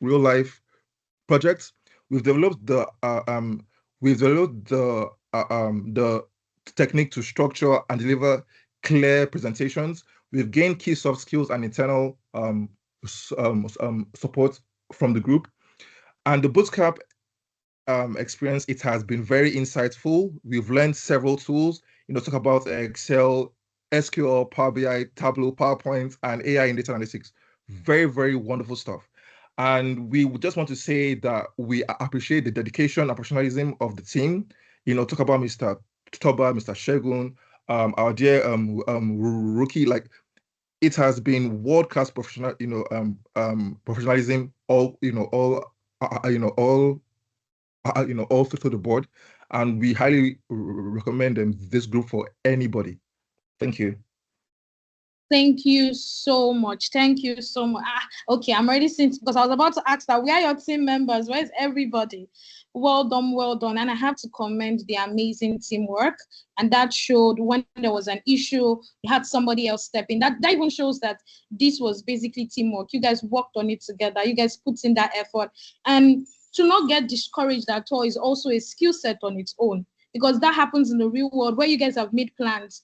real life projects. We've developed the technique to structure and deliver clear presentations. We've gained key soft skills and internal support from the group. And the bootcamp experience, it has been very insightful. We've learned several tools, talk about Excel, SQL, Power BI, Tableau, PowerPoint, and AI in data analytics. Very, very wonderful stuff. And we would just want to say that we appreciate the dedication and professionalism of the team. Talk about Mr. Toba, Mr. Shegun, our dear rookie. Like, it has been world-class professionalism, all all through the board, and we highly recommend this group for anybody. Thank you. Thank you so much. Thank you so much. Okay, I'm ready since, because I was about to ask that, where are your team members? Where's everybody? Well done, well done. And I have to commend the amazing teamwork. And that showed when there was an issue, you had somebody else step in. That even shows that this was basically teamwork. You guys worked on it together. You guys put in that effort. And to not get discouraged at all is also a skill set on its own, because that happens in the real world where you guys have made plans.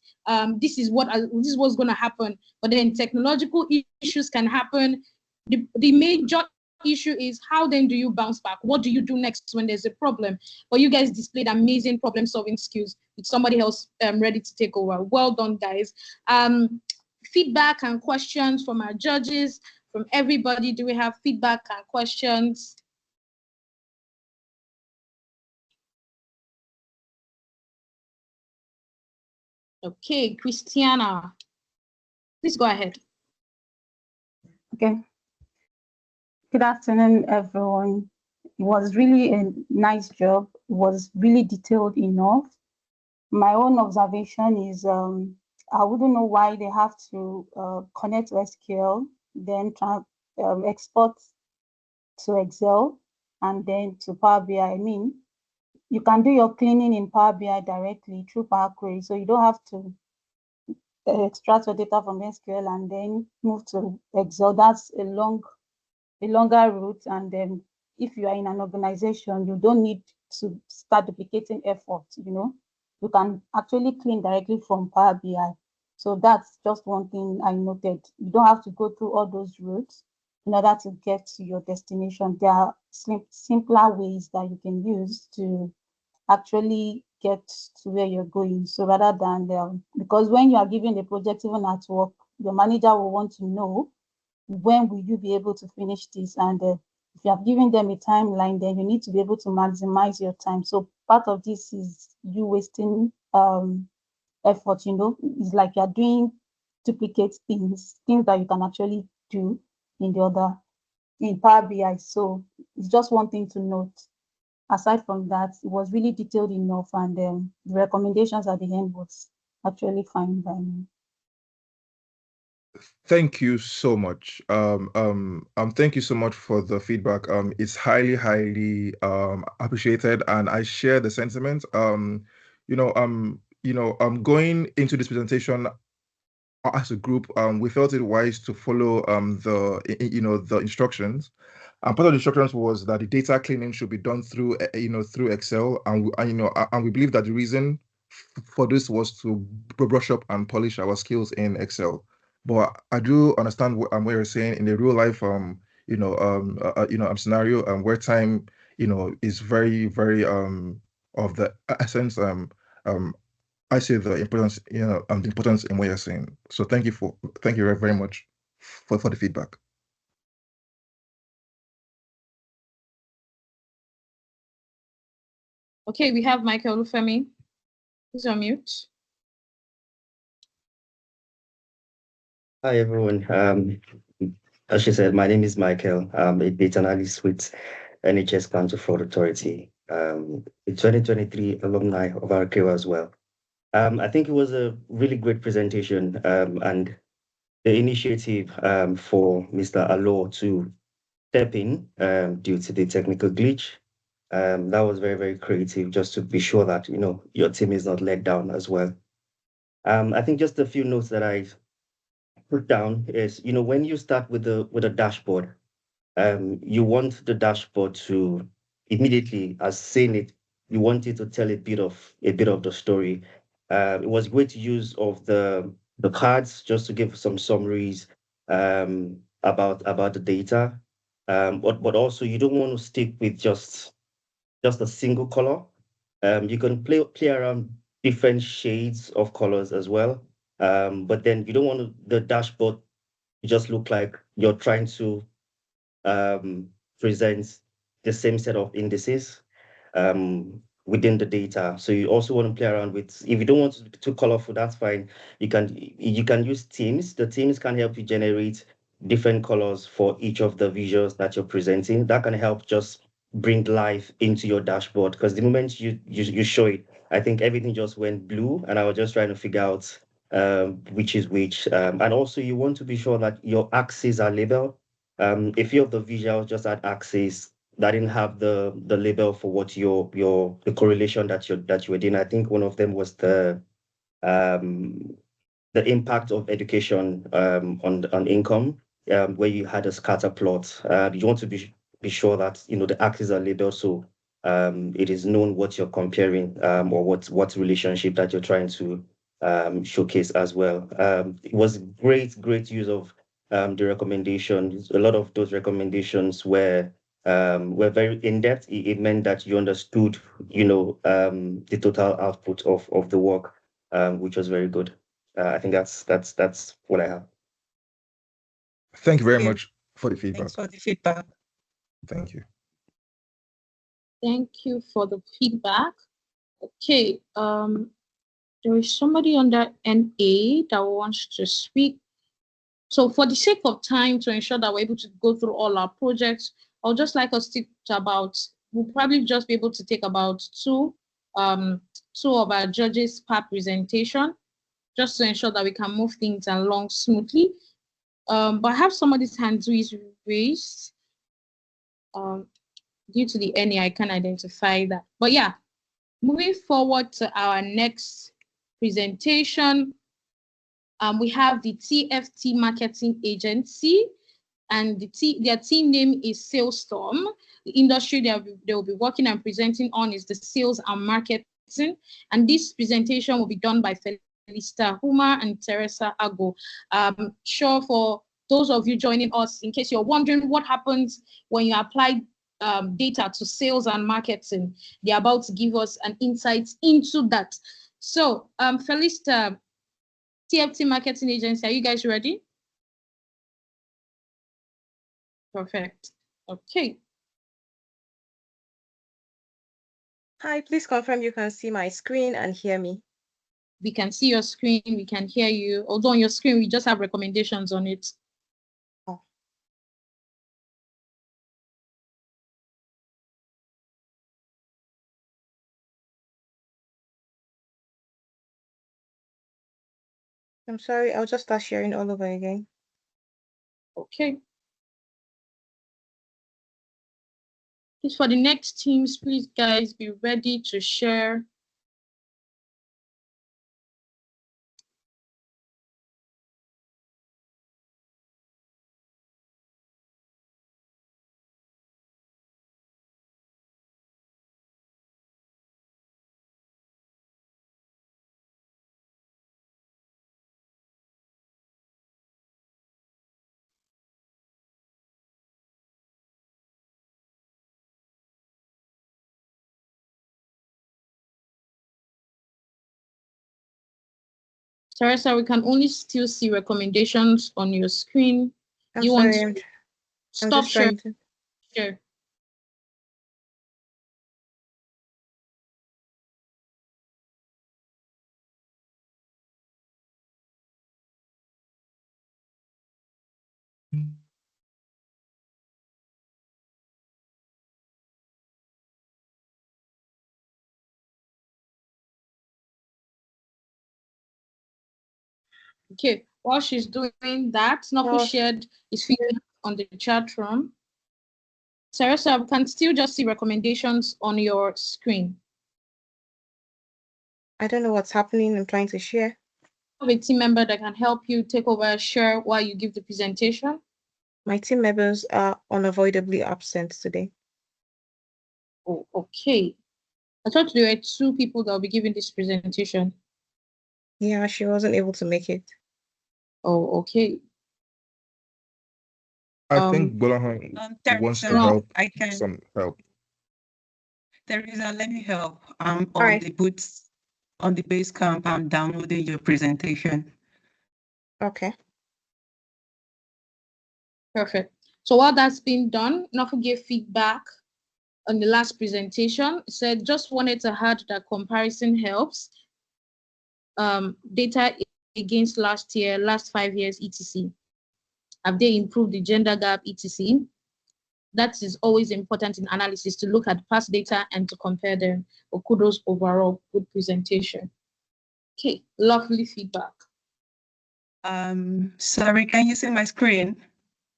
This is what's going to happen, but then technological issues can happen. The major issue is, how then do you bounce back? What do you do next when there's a problem? But you guys displayed amazing problem solving skills with somebody else ready to take over. Well done, guys. Feedback and questions from our judges, from everybody. Do we have feedback and questions? Okay, Christiana, please go ahead. Okay. Good afternoon, everyone. It was really a nice job. It was really detailed enough. My own observation is I wouldn't know why they have to connect to SQL, then export to Excel, and then to Power BI. I mean, you can do your cleaning in Power BI directly through Power Query, so you don't have to extract your data from SQL and then move to Excel. That's a longer route. And then if you are in an organization, you don't need to start duplicating effort. You can actually clean directly from Power BI. So that's just one thing I noted. You don't have to go through all those routes in order to get to your destination. There are simpler ways that you can use to actually get to where you're going. So rather than because when you are given the project, even at work, your manager will want to know, when will you be able to finish this? And If you have given them a timeline, then you need to be able to maximize your time. So part of this is you wasting effort, it's like you're doing duplicate things that you can actually do in Power BI. So it's just one thing to note. Aside from that, it was really detailed enough, and the recommendations at the end was actually fine by me. Thank you so much. Thank you so much for the feedback. It's highly appreciated, and I share the sentiment. Going into this presentation as a group, we felt it wise to follow the instructions. And part of the instructions was that the data cleaning should be done through through Excel, and we believe that the reason for this was to brush up and polish our skills in Excel. But I do understand what you're saying in the real life scenario where time is very of the essence. I see the importance the importance in what you're saying. So thank you very much for the feedback. Okay, we have Michael Olufemi. Please unmute. Hi, everyone. As she said, my name is Michael. I'm a data analyst with NHS Counter-Fraud Authority, a 2023 alumni of RKO as well. I think it was a really great presentation, and the initiative for Mr. Alo to step in due to the technical glitch. That was very creative, just to be sure that your team is not let down as well. I think just a few notes that I put down is when you start with a dashboard, you want the dashboard to immediately, as saying it, you want it to tell a bit of the story. It was great use of the cards just to give some summaries about the data, but also you don't want to stick with just a single color. You can play around different shades of colors as well. But then you don't want the dashboard to just look like you're trying to present the same set of indices within the data. So you also want to play around with, if you don't want to be too colorful, that's fine. You can use themes. The themes can help you generate different colors for each of the visuals that you're presenting. That can help just bring life into your dashboard, because the moment you show it, I think everything just went blue, and I was just trying to figure out which is which. And also you want to be sure that your axes are labeled. A few of the visuals just had axes that didn't have the label for what the correlation that you were doing. I think one of them was the impact of education on income, where you had a scatter plot. You want to be sure that the axes are labeled, so it is known what you're comparing, or what relationship that you're trying to showcase as well. It was great use of the recommendations. A lot of those recommendations were very in-depth. It meant that you understood the total output of the work, which was very good. I think that's what I have. Thank you very much for the feedback. Thanks for the feedback. Thank you. Thank you for the feedback. Okay, there is somebody under NA that wants to speak. So for the sake of time, to ensure that we're able to go through all our projects, I'll just like us to we'll probably just be able to take about two of our judges per presentation, just to ensure that we can move things along smoothly. But I have somebody's hand who is raised. Due to the NA, I can't identify that. But yeah, moving forward to our next presentation, we have the TFT Marketing Agency, and their team name is Salestorm. The industry they will be working and presenting on is the sales and marketing. And this presentation will be done by Felista Huma and Teresa Ago. Sure, for those of you joining us, in case you're wondering what happens when you apply data to sales and marketing, they're about to give us an insight into that. So, Felista, TFT Marketing Agency, are you guys ready? Perfect. Okay. Hi, please confirm you can see my screen and hear me. We can see your screen, we can hear you. Although on your screen, we just have recommendations on it. Oh. I'm sorry, I'll just start sharing all over again. Okay. Please, for the next teams, please, guys, be ready to share. Teresa, we can only still see recommendations on your screen. I'm You sorry, want to I'm stop just trying to. share? Okay, while she's doing that, Snowful shared his feedback on the chat room. Teresa, we can still just see recommendations on your screen. I don't know what's happening. I'm trying to share. Have a team member that can help you take over, share while you give the presentation. My team members are unavoidably absent today. Oh, okay. I thought there were 2 people that will be giving this presentation. Yeah, she wasn't able to make it. Oh, okay. I think Bolahan wants to Teresa, help. I can. Some help. Teresa, let me help. I'm All on right. the boots on the base camp. I'm downloading your presentation. Okay. Perfect. So while that's been done, Nofu gave feedback on the last presentation. Said just wanted to add that comparison helps. Data against last year, last 5 years, etc. Have they improved the gender gap, etc.? That is always important in analysis, to look at past data and to compare them. But kudos overall, good presentation. Okay, lovely feedback. Sorry, can you see my screen?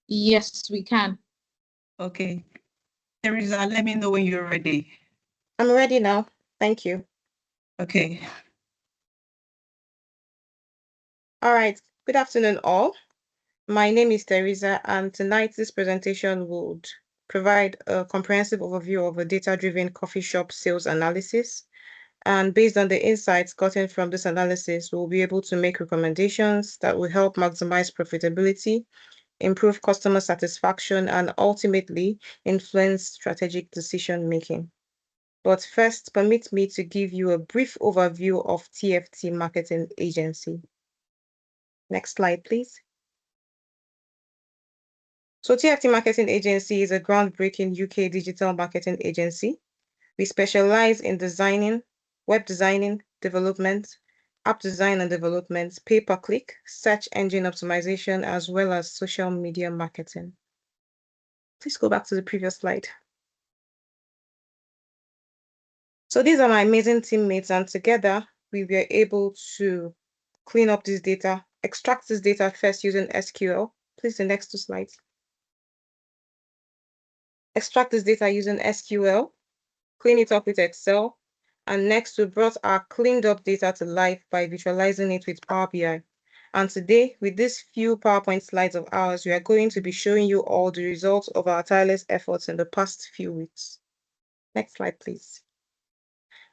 Yes, we can. Okay. Teresa, let me know when you're ready. I'm ready now. Thank you. Okay. All right. Good afternoon, all. My name is Teresa, and tonight this presentation would provide a comprehensive overview of a data-driven coffee shop sales analysis. And based on the insights gotten from this analysis, we'll be able to make recommendations that will help maximize profitability, improve customer satisfaction, and ultimately influence strategic decision-making. But first, permit me to give you a brief overview of TFT Marketing Agency. Next slide, please. So TFT Marketing Agency is a groundbreaking UK digital marketing agency. We specialize in designing, web designing, development, app design and development, pay-per-click, search engine optimization, as well as social media marketing. Please go back to the previous slide. So these are my amazing teammates, and together we were able to clean up this data, extract this data first using SQL. Please, the next 2 slides. Extract this data using SQL, clean it up with Excel, and next we brought our cleaned up data to life by visualizing it with Power BI. And today, with these few PowerPoint slides of ours, we are going to be showing you all the results of our tireless efforts in the past few weeks. Next slide, please.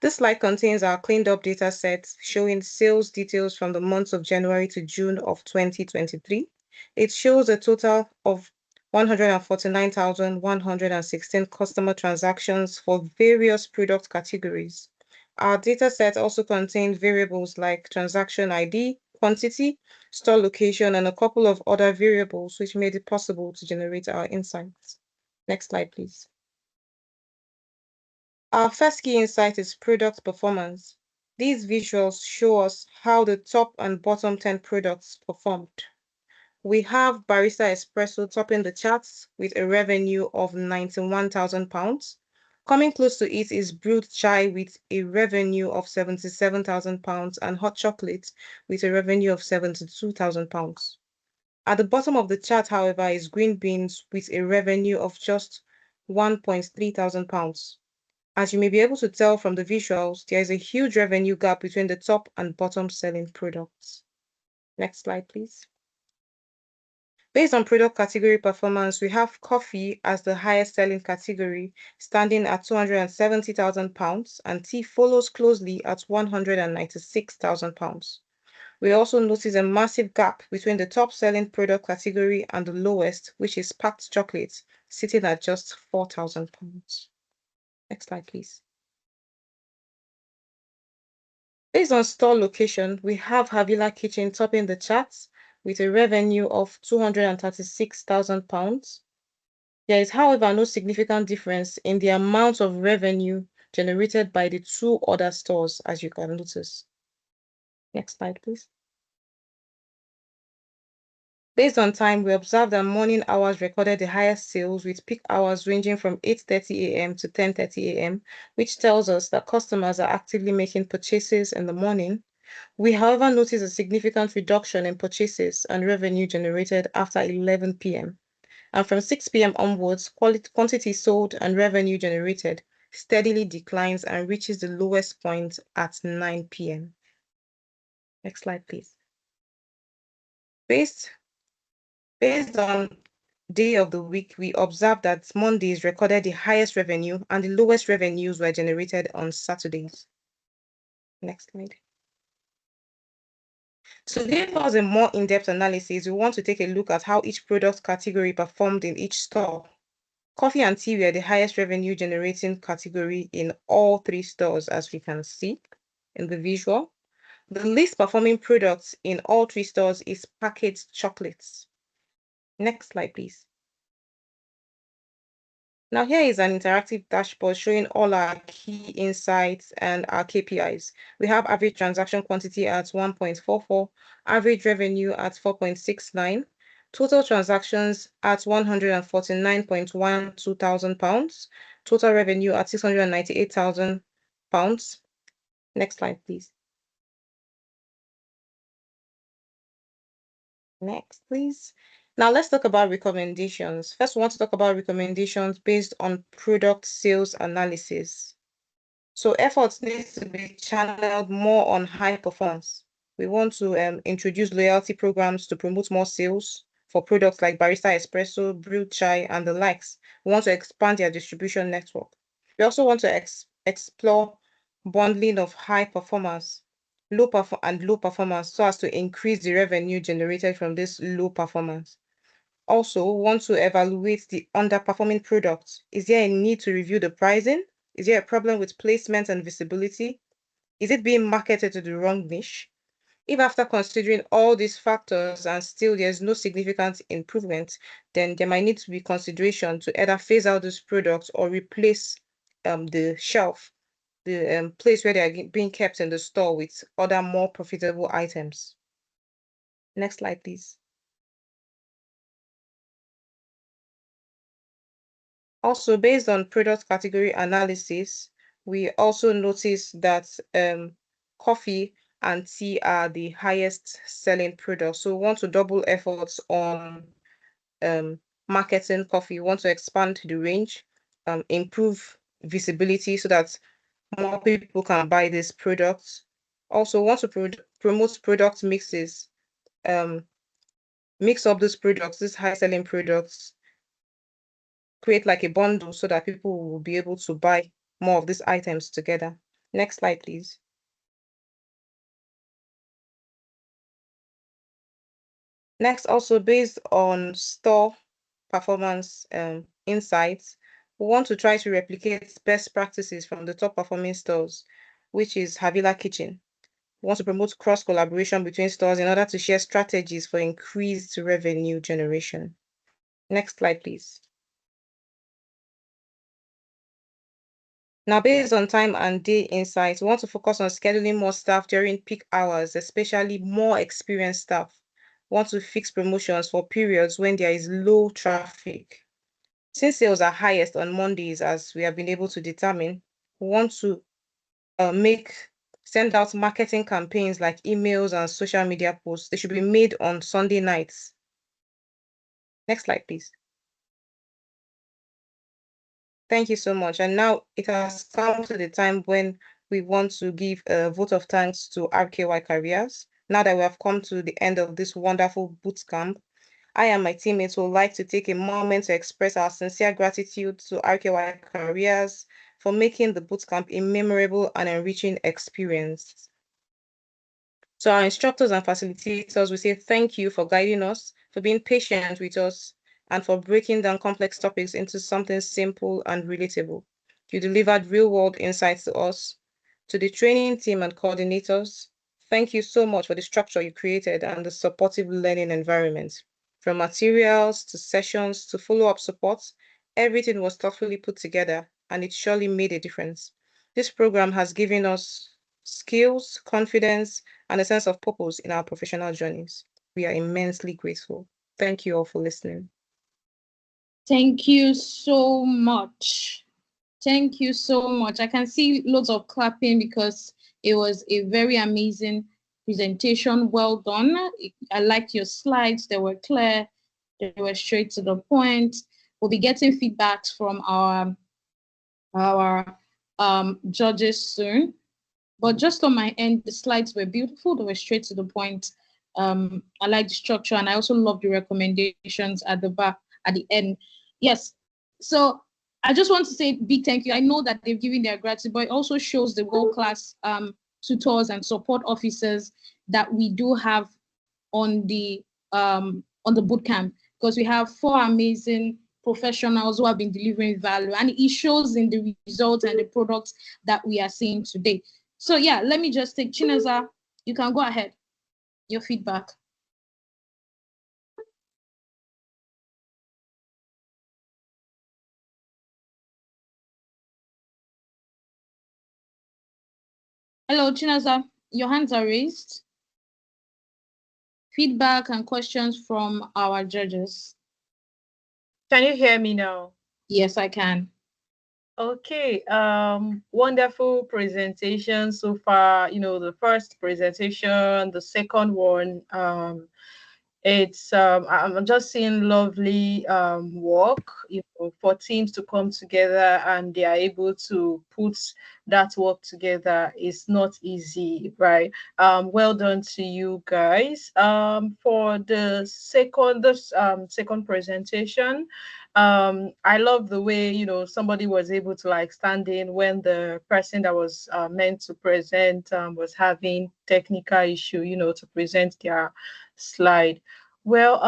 This slide contains our cleaned up data set showing sales details from the months of January to June of 2023. It shows a total of 149,116 customer transactions for various product categories. Our data set also contained variables like transaction ID, quantity, store location, and a couple of other variables which made it possible to generate our insights. Next slide, please. Our first key insight is product performance. These visuals show us how the top and bottom 10 products performed. We have Barista Espresso topping the charts with a revenue of £91,000. Coming close to it is Brewed Chai with a revenue of £77,000 and Hot Chocolate with a revenue of £72,000. At the bottom of the chart, however, is Green Beans with a revenue of just £1,300. As you may be able to tell from the visuals, there is a huge revenue gap between the top and bottom selling products. Next slide, please. Based on product category performance, we have coffee as the highest selling category, standing at £270,000, and tea follows closely at £196,000. We also notice a massive gap between the top selling product category and the lowest, which is packed chocolate, sitting at just £4,000. Next slide, please. Based on store location, we have Havila Kitchen topping the charts with a revenue of £236,000. There is, however, no significant difference in the amount of revenue generated by the two other stores, as you can notice. Next slide, please. Based on time, we observe that morning hours recorded the highest sales, with peak hours ranging from 8:30 a.m. to 10:30 a.m., which tells us that customers are actively making purchases in the morning. We, however, notice a significant reduction in purchases and revenue generated after 11 p.m. And from 6 p.m. onwards, quantity sold and revenue generated steadily declines and reaches the lowest point at 9 p.m. Next slide, please. Based on day of the week, we observe that Mondays recorded the highest revenue and the lowest revenues were generated on Saturdays. Next slide. To give us a more in-depth analysis, we want to take a look at how each product category performed in each store. Coffee and tea were the highest revenue generating category in all three stores, as we can see in the visual. The least performing products in all three stores is packaged chocolates. Next slide, please. Now here is an interactive dashboard showing all our key insights and our KPIs. We have average transaction quantity at 1.44, average revenue at 4.69, total transactions at £149.12,000, total revenue at £698,000. Next slide, please. Next, please. Now let's talk about recommendations. First, we want to talk about recommendations based on product sales analysis. So efforts need to be channeled more on high performance. We want to introduce loyalty programs to promote more sales for products like Barista Espresso, Brewed Chai, and the likes. We want to expand their distribution network. We also want to explore bundling of high performance low performance so as to increase the revenue generated from this low performance. Also, want to evaluate the underperforming products. Is there a need to review the pricing? Is there a problem with placement and visibility? Is it being marketed to the wrong niche? If after considering all these factors and still there's no significant improvement, then there might need to be consideration to either phase out these products or replace the shelf, the place where they are being kept in the store, with other more profitable items. Next slide, please. Also, based on product category analysis, we also notice that coffee and tea are the highest selling products. So we want to double efforts on marketing coffee. We want to expand the range, improve visibility so that more people can buy these products. Also want to promote product mixes, mix up these products, these high selling products, create like a bundle so that people will be able to buy more of these items together. Next slide, please. Next, also based on store performance insights, we want to try to replicate best practices from the top performing stores, which is Havila Kitchen. We want to promote cross collaboration between stores in order to share strategies for increased revenue generation. Next slide, please. Now, based on time and day insights, we want to focus on scheduling more staff during peak hours, especially more experienced staff. We want to fix promotions for periods when there is low traffic. Since sales are highest on Mondays, as we have been able to determine, we want to send out marketing campaigns like emails and social media posts. They should be made on Sunday nights. Next slide, please. Thank you so much. And now it has come to the time when we want to give a vote of thanks to RKY Careers. Now that we have come to the end of this wonderful bootcamp, I and my teammates would like to take a moment to express our sincere gratitude to RKY Careers for making the bootcamp a memorable and enriching experience. So our instructors and facilitators, we say thank you for guiding us, for being patient with us, and for breaking down complex topics into something simple and relatable. You delivered real-world insights to us. To the training team and coordinators, thank you so much for the structure you created and the supportive learning environment. From materials to sessions to follow-up support, everything was thoughtfully put together, and it surely made a difference. This program has given us skills, confidence, and a sense of purpose in our professional journeys. We are immensely grateful. Thank you all for listening. Thank you so much. Thank you so much. I can see loads of clapping because it was a very amazing presentation. Well done. I liked your slides. They were clear. They were straight to the point. We'll be getting feedbacks from our judges soon. But just on my end, the slides were beautiful. They were straight to the point. I like the structure, and I also love the recommendations at the back, at the end. Yes. So I just want to say big thank you. I know that they've given their gratitude, but it also shows the world-class tutors and support officers that we do have on the bootcamp, because we have 4 amazing professionals who have been delivering value, and it shows in the results and the products that we are seeing today. So yeah, let me just take Chineza. You can go ahead. Your feedback. Hello, Chineza. Your hands are raised. Feedback and questions from our judges. Can you hear me now? Yes, I can. Okay, wonderful presentation so far. You know, the first presentation, the second one, it's I'm just seeing lovely work, you know, for teams to come together and they are able to put that work together. It's not easy, right? Well done to you guys. For the second presentation, I love the way, you know, somebody was able to like stand in when the person that was meant to present was having technical issue, you know, to present their slide. Well,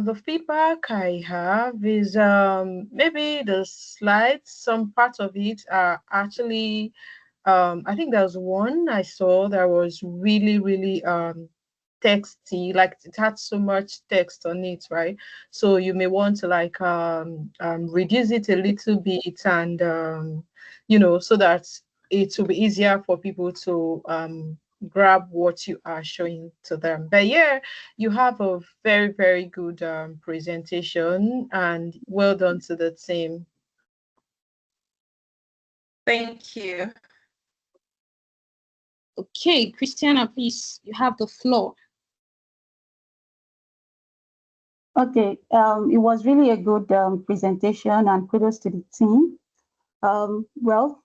the feedback I have is maybe the slides, some parts of it are actually, I think there was one I saw that was really, really texty, like it had so much text on it, right? So you may want to like reduce it a little bit and, you know, so that it will be easier for people to grab what you are showing to them. But yeah, you have a very, very good presentation and well done to the team. Thank you. Okay, Christiana, please, you have the floor. Okay, it was really a good presentation, and kudos to the team. Well,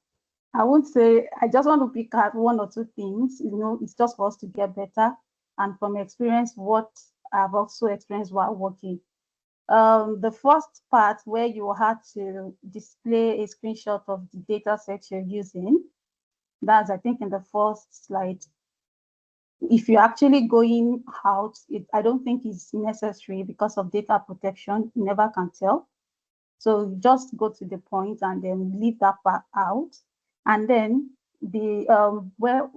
I won't say, I just want to pick out 1 or 2 things. You know, it's just for us to get better, and from experience, what I've also experienced while working. The first part where you had to display a screenshot of the data set you're using, that's I think in the first slide. If you're actually going out, I don't think it's necessary because of data protection. You never can tell. So just go to the point and then leave that part out. And then the where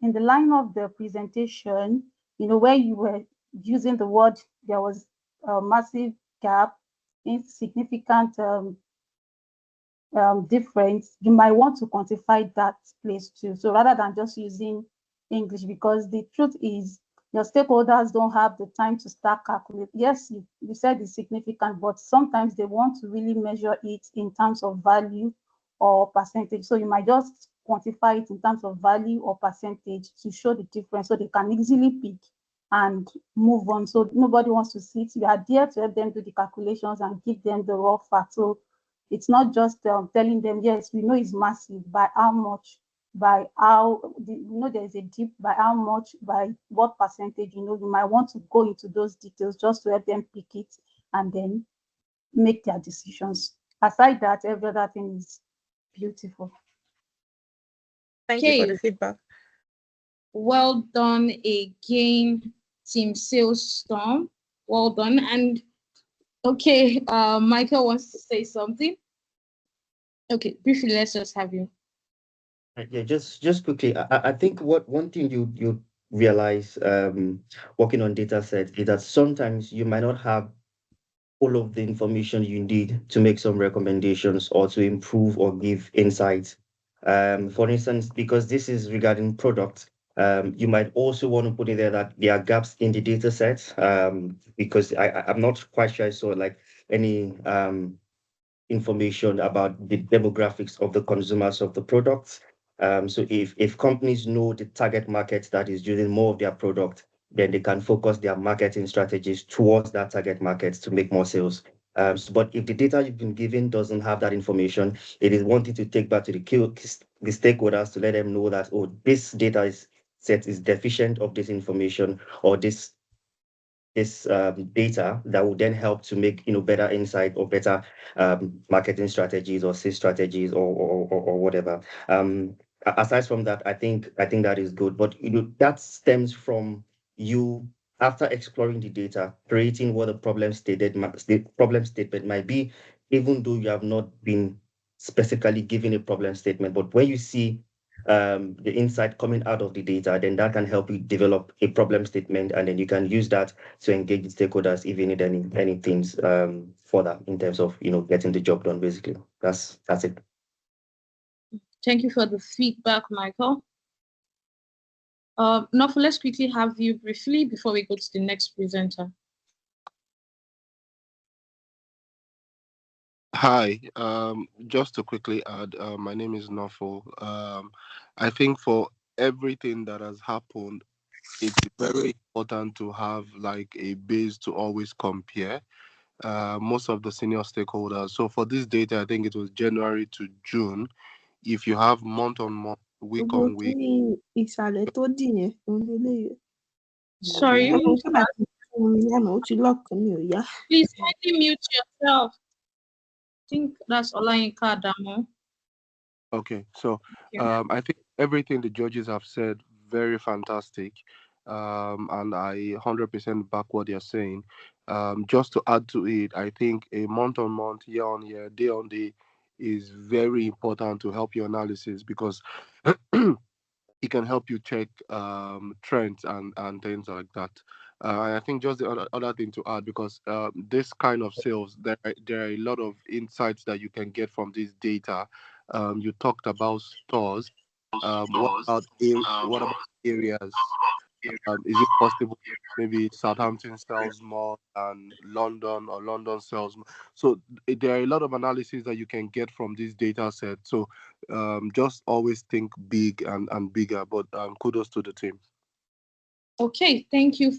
in the line of the presentation, you know, where you were using the word, there was a massive gap, insignificant difference, you might want to quantify that place too. So rather than just using English, because the truth is your stakeholders don't have the time to start calculating. Yes, you said it's significant, but sometimes they want to really measure it in terms of value or percentage. So you might just quantify it in terms of value or percentage to show the difference so they can easily pick and move on. So nobody wants to see it. You are there to help them do the calculations and give them the raw facts. So it's not just telling them, yes, we know it's massive, by how much, by how, there's a dip, by how much, by what percentage, you might want to go into those details just to help them pick it and then make their decisions. Aside that, every other thing is beautiful. Thank you for the feedback. Well done again, Team Salestorm. Well done. And okay, Michael wants to say something. Okay, briefly, let's just have you. Yeah, just quickly, I think one thing you realize working on data sets is that sometimes you might not have all of the information you need to make some recommendations or to improve or give insights. For instance, because this is regarding products, you might also want to put in there that there are gaps in the data set, because I'm not quite sure I saw like any information about the demographics of the consumers of the products. So if companies know the target market that is using more of their product, then they can focus their marketing strategies towards that target market to make more sales. But if the data you've been given doesn't have that information, it is wanting to take back to the stakeholders to let them know that, oh, this data set is deficient of this information, or this data that will then help to make better insight or better marketing strategies or sales strategies or whatever. Aside from that, I think that is good, but that stems from you, after exploring the data, creating what the problem statement might be, even though you have not been specifically given a problem statement. But when you see the insight coming out of the data, then that can help you develop a problem statement, and then you can use that to engage the stakeholders if you need any things further in terms of getting the job done. Basically, that's it. Thank you for the feedback, Michael. Now, let's quickly have you briefly before we go to the next presenter. Hi, just to quickly add, my name is Nofo. I think for everything that has happened, it's very important to have like a base to always compare most of the senior stakeholders. So for this data, I think it was January to June. If you have month on month, week on week. Sorry. Please kindly mute yourself. I think that's Olayinka Adamo. Okay, so I think everything the judges have said, very fantastic. And I 100% back what they're saying. Just to add to it, I think a month on month, year on year, day on day is very important to help your analysis, because it can help you check trends and things like that. And I think just the other thing to add, because this kind of sales, there are a lot of insights that you can get from this data. You talked about stores. What about areas? Is it possible maybe Southampton sells more than London, or London sells more? So there are a lot of analysis that you can get from this data set. So just always think big and bigger. But kudos to the team. Okay, thank you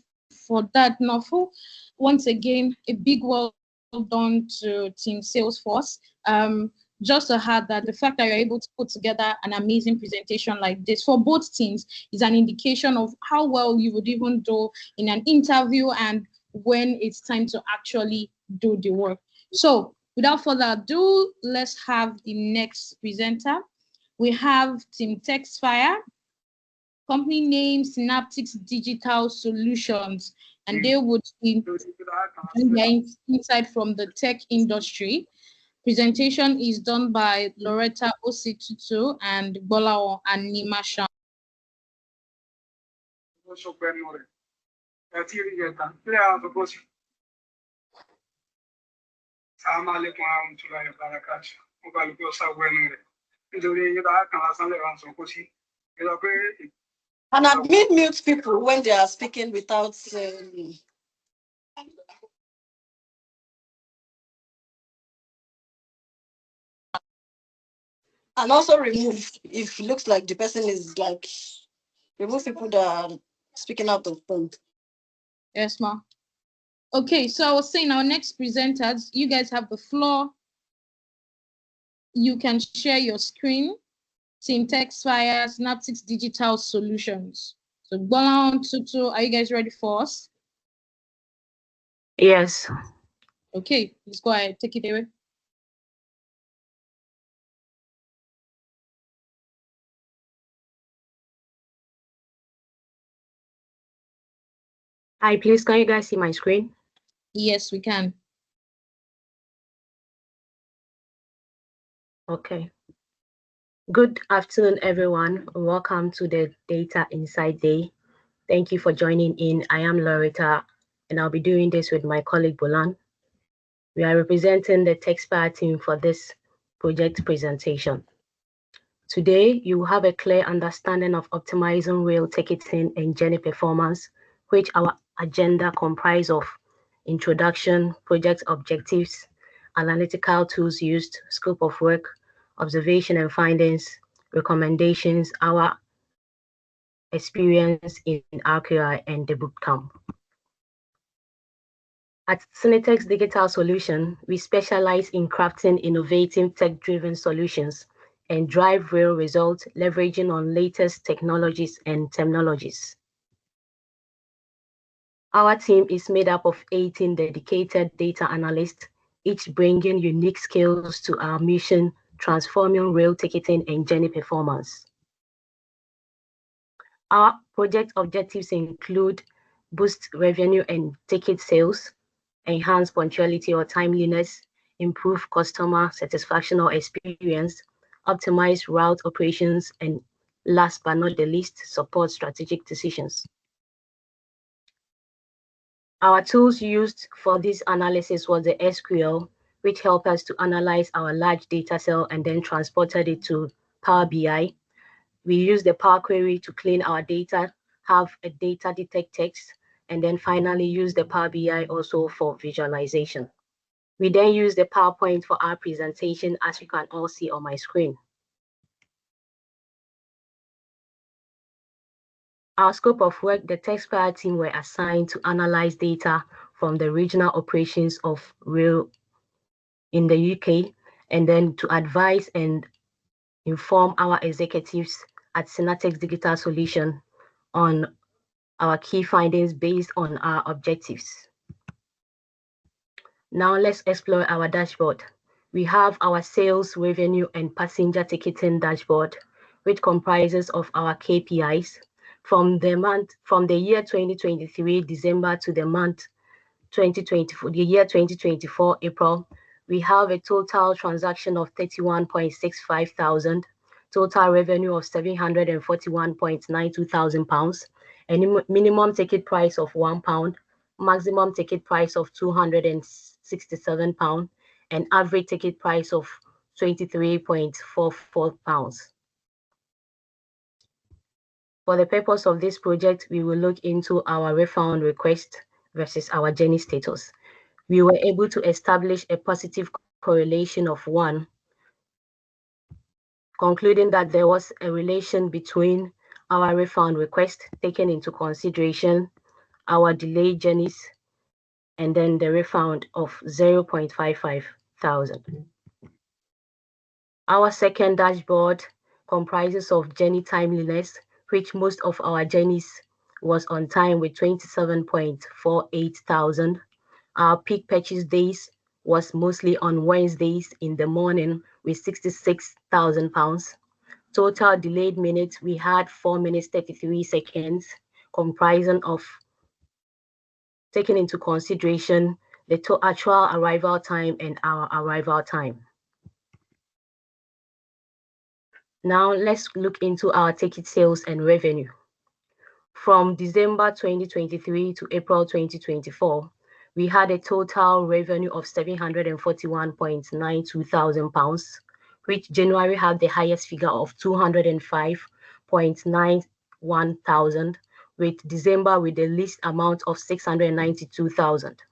for that, Nofo. Once again, a big well done to Team Salesforce. Just to add that the fact that you're able to put together an amazing presentation like this for both teams is an indication of how well you would even do in an interview and when it's time to actually do the work. So without further ado, let's have the next presenter. We have Team Textfire, company name Synaptics Digital Solutions, and they would be doing insight from the tech industry. Presentation is done by Loretta Ositutu and Bolao Animasha. And admin mute people when they are speaking without and also remove if it looks like the person is like remove people that are speaking out of turn. Yes, ma. Okay, so I was saying our next presenters, you guys have the floor. You can share your screen. Team Textfire, Synaptics Digital Solutions. So Bolan, Tutu, are you guys ready for us? Yes. Okay, let's go ahead. Take it away. Hi, please, can you guys see my screen? Yes, we can. Okay. Good afternoon, everyone. Welcome to the Data Insight Day. Thank you for joining in. I am Loretta, and I'll be doing this with my colleague Bolan. We are representing the Textfire team for this project presentation. Today, you will have a clear understanding of optimizing rail ticketing and journey performance, which our agenda comprises of introduction, project objectives, analytical tools used, scope of work, observation and findings, recommendations, our experience in RQI and the bootcamp. At Synaptics Digital Solution, we specialize in crafting innovative tech-driven solutions and drive real results leveraging on latest technologies and terminologies. Our team is made up of 18 dedicated data analysts, each bringing unique skills to our mission, transforming rail ticketing and journey performance. Our project objectives include boost revenue and ticket sales, enhance punctuality or timeliness, improve customer satisfaction or experience, optimize route operations, and last but not the least, support strategic decisions. Our tools used for this analysis was the SQL, which helped us to analyze our large data set and then transported it to Power BI. We used the Power Query to clean our data, have a data detect text, and then finally use the Power BI also for visualization. We then use the PowerPoint for our presentation, as you can all see on my screen. Our scope of work, the Textfire team were assigned to analyze data from the regional operations of rail in the UK, and then to advise and inform our executives at Synaptics Digital Solution on our key findings based on our objectives. Now let's explore our dashboard. We have our sales, revenue, and passenger ticketing dashboard, which comprises of our KPIs from the year 2023 December to the year 2024 April. We have a total transaction of 31.65 thousand, total revenue of 741.92 thousand pounds, a minimum ticket price of £1, maximum ticket price of £267, and average ticket price of £23.44. For the purpose of this project, we will look into our refund request versus our journey status. We were able to establish a positive correlation of 1, concluding that there was a relation between our refund request taken into consideration, our delayed journeys, and then the refund of 0.55 thousand. Our second dashboard comprises of journey timeliness, which most of our journeys was on time with 27.48 thousand. Our peak purchase days was mostly on Wednesdays in the morning with 66,000 pounds. Total delayed minutes, we had 4 minutes 33 seconds, comprising of taking into consideration the actual arrival time and our arrival time. Now let's look into our ticket sales and revenue. From December 2023 to April 2024, we had a total revenue of 741.92 thousand pounds. which January had the highest figure of 205.91 thousand, with December with the least amount of 692,000.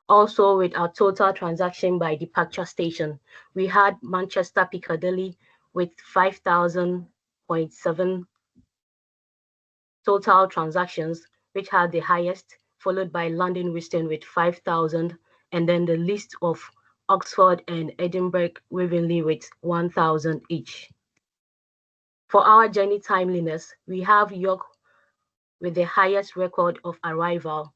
Also, with our total transaction by departure station, we had Manchester Piccadilly with 5,000.7 total transactions, which had the highest, followed by London Euston with 5,000, and then the list of Oxford and Edinburgh Waverley with 1,000 each. For our journey timeliness, we have York with the highest record of arrival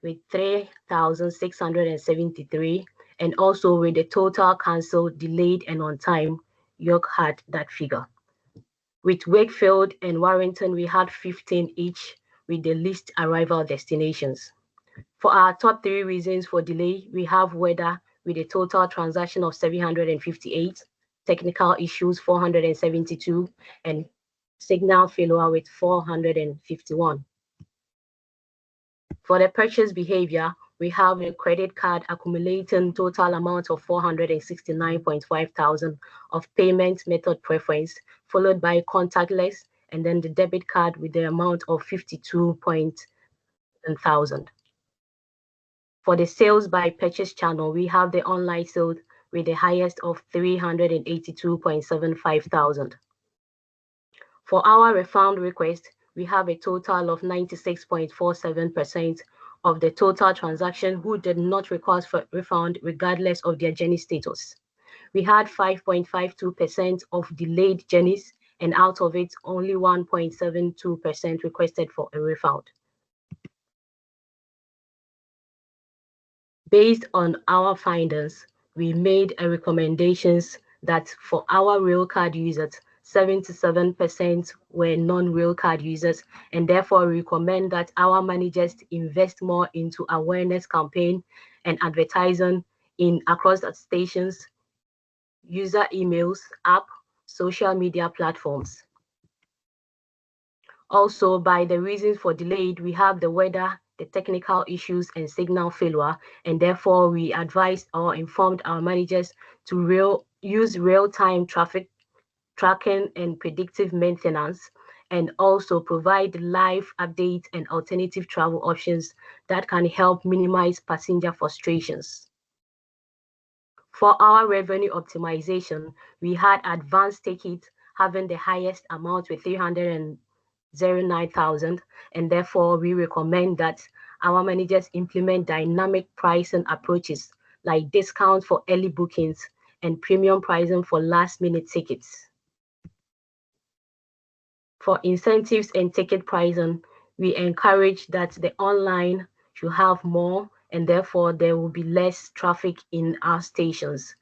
with 3,673, and also with the total cancelled, delayed, and on time, York had that figure. With Wakefield and Warrington, we had 15 each with the least arrival destinations. For our top 3 reasons for delay, we have weather with a total transaction of 758, technical issues 472, and signal failure with 451. For the purchase behavior, we have a credit card accumulating total amount of 469.5 thousand of payment method preference, followed by contactless, and then the debit card with the amount of 52.1 thousand. For the sales by purchase channel, we have the online sales with the highest of 382.75 thousand. For our refund request, we have a total of 96.47% of the total transaction who did not request for refund regardless of their journey status. We had 5.52% of delayed journeys, and out of it, only 1.72% requested for a refund. Based on our findings, we made a recommendations that for our rail card users, 77% were non-rail card users, and therefore recommend that our managers invest more into awareness campaign and advertising across the stations, user emails, app, social media platforms. Also, by the reasons for delayed, we have the weather, the technical issues, and signal failure, and therefore we advised or informed our managers to use real-time traffic tracking and predictive maintenance, and also provide live updates and alternative travel options that can help minimize passenger frustrations. For our revenue optimization, we had advanced tickets having the highest amount with 309,000, and therefore we recommend that our managers implement dynamic pricing approaches like discounts for early bookings and premium pricing for last-minute tickets. For incentives and ticket pricing, we encourage that the online should have more, and therefore there will be less traffic in our stations,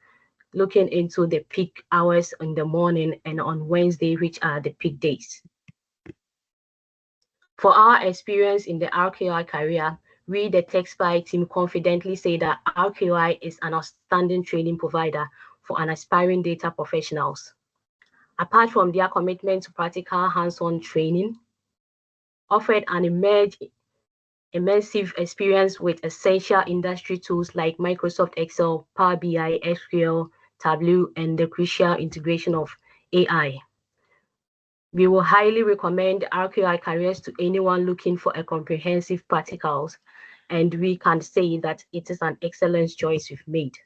looking into the peak hours in the morning and on Wednesday, which are the peak days. For our experience in the RQI career, we, the TechSpy team, confidently say that RQI is an outstanding training provider for an aspiring data professionals. Apart from their commitment to practical hands-on training, offered an immersive experience with essential industry tools like Microsoft Excel, Power BI, SQL, Tableau, and the crucial integration of AI. We will highly recommend RQI careers to anyone looking for a comprehensive practicals, and we can say that it is an excellent choice we've made.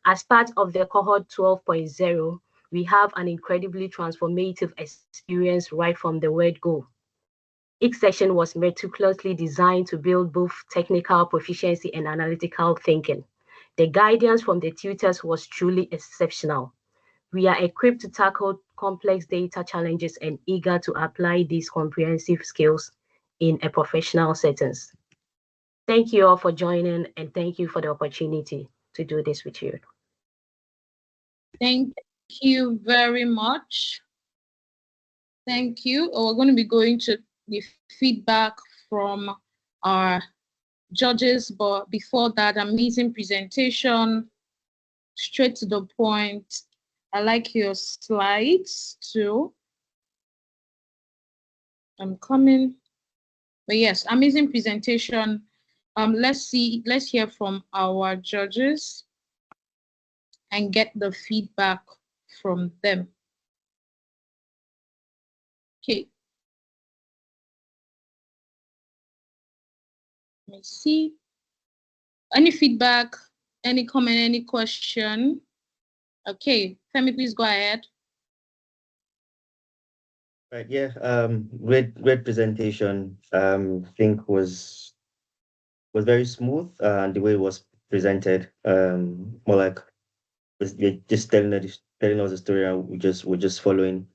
As part of the cohort 12.0, we have an incredibly transformative experience right from the word go. Each session was meticulously designed to build both technical proficiency and analytical thinking. The guidance from the tutors was truly exceptional. We are equipped to tackle complex data challenges and eager to apply these comprehensive skills in a professional settings. Thank you all for joining, and thank you for the opportunity to do this with you. Thank you very much. Thank you. We're going to be going to the feedback from our judges, but before that, amazing presentation, straight to the point. I like your slides too. I'm coming. But yes, amazing presentation. Let's hear from our judges and get the feedback from them. Okay. Let me see. Any feedback, any comment, any question? Okay, Femi, please go ahead. Right, yeah, great presentation. I think was very smooth, and the way it was presented, more like you're just telling us the story, and we're just following.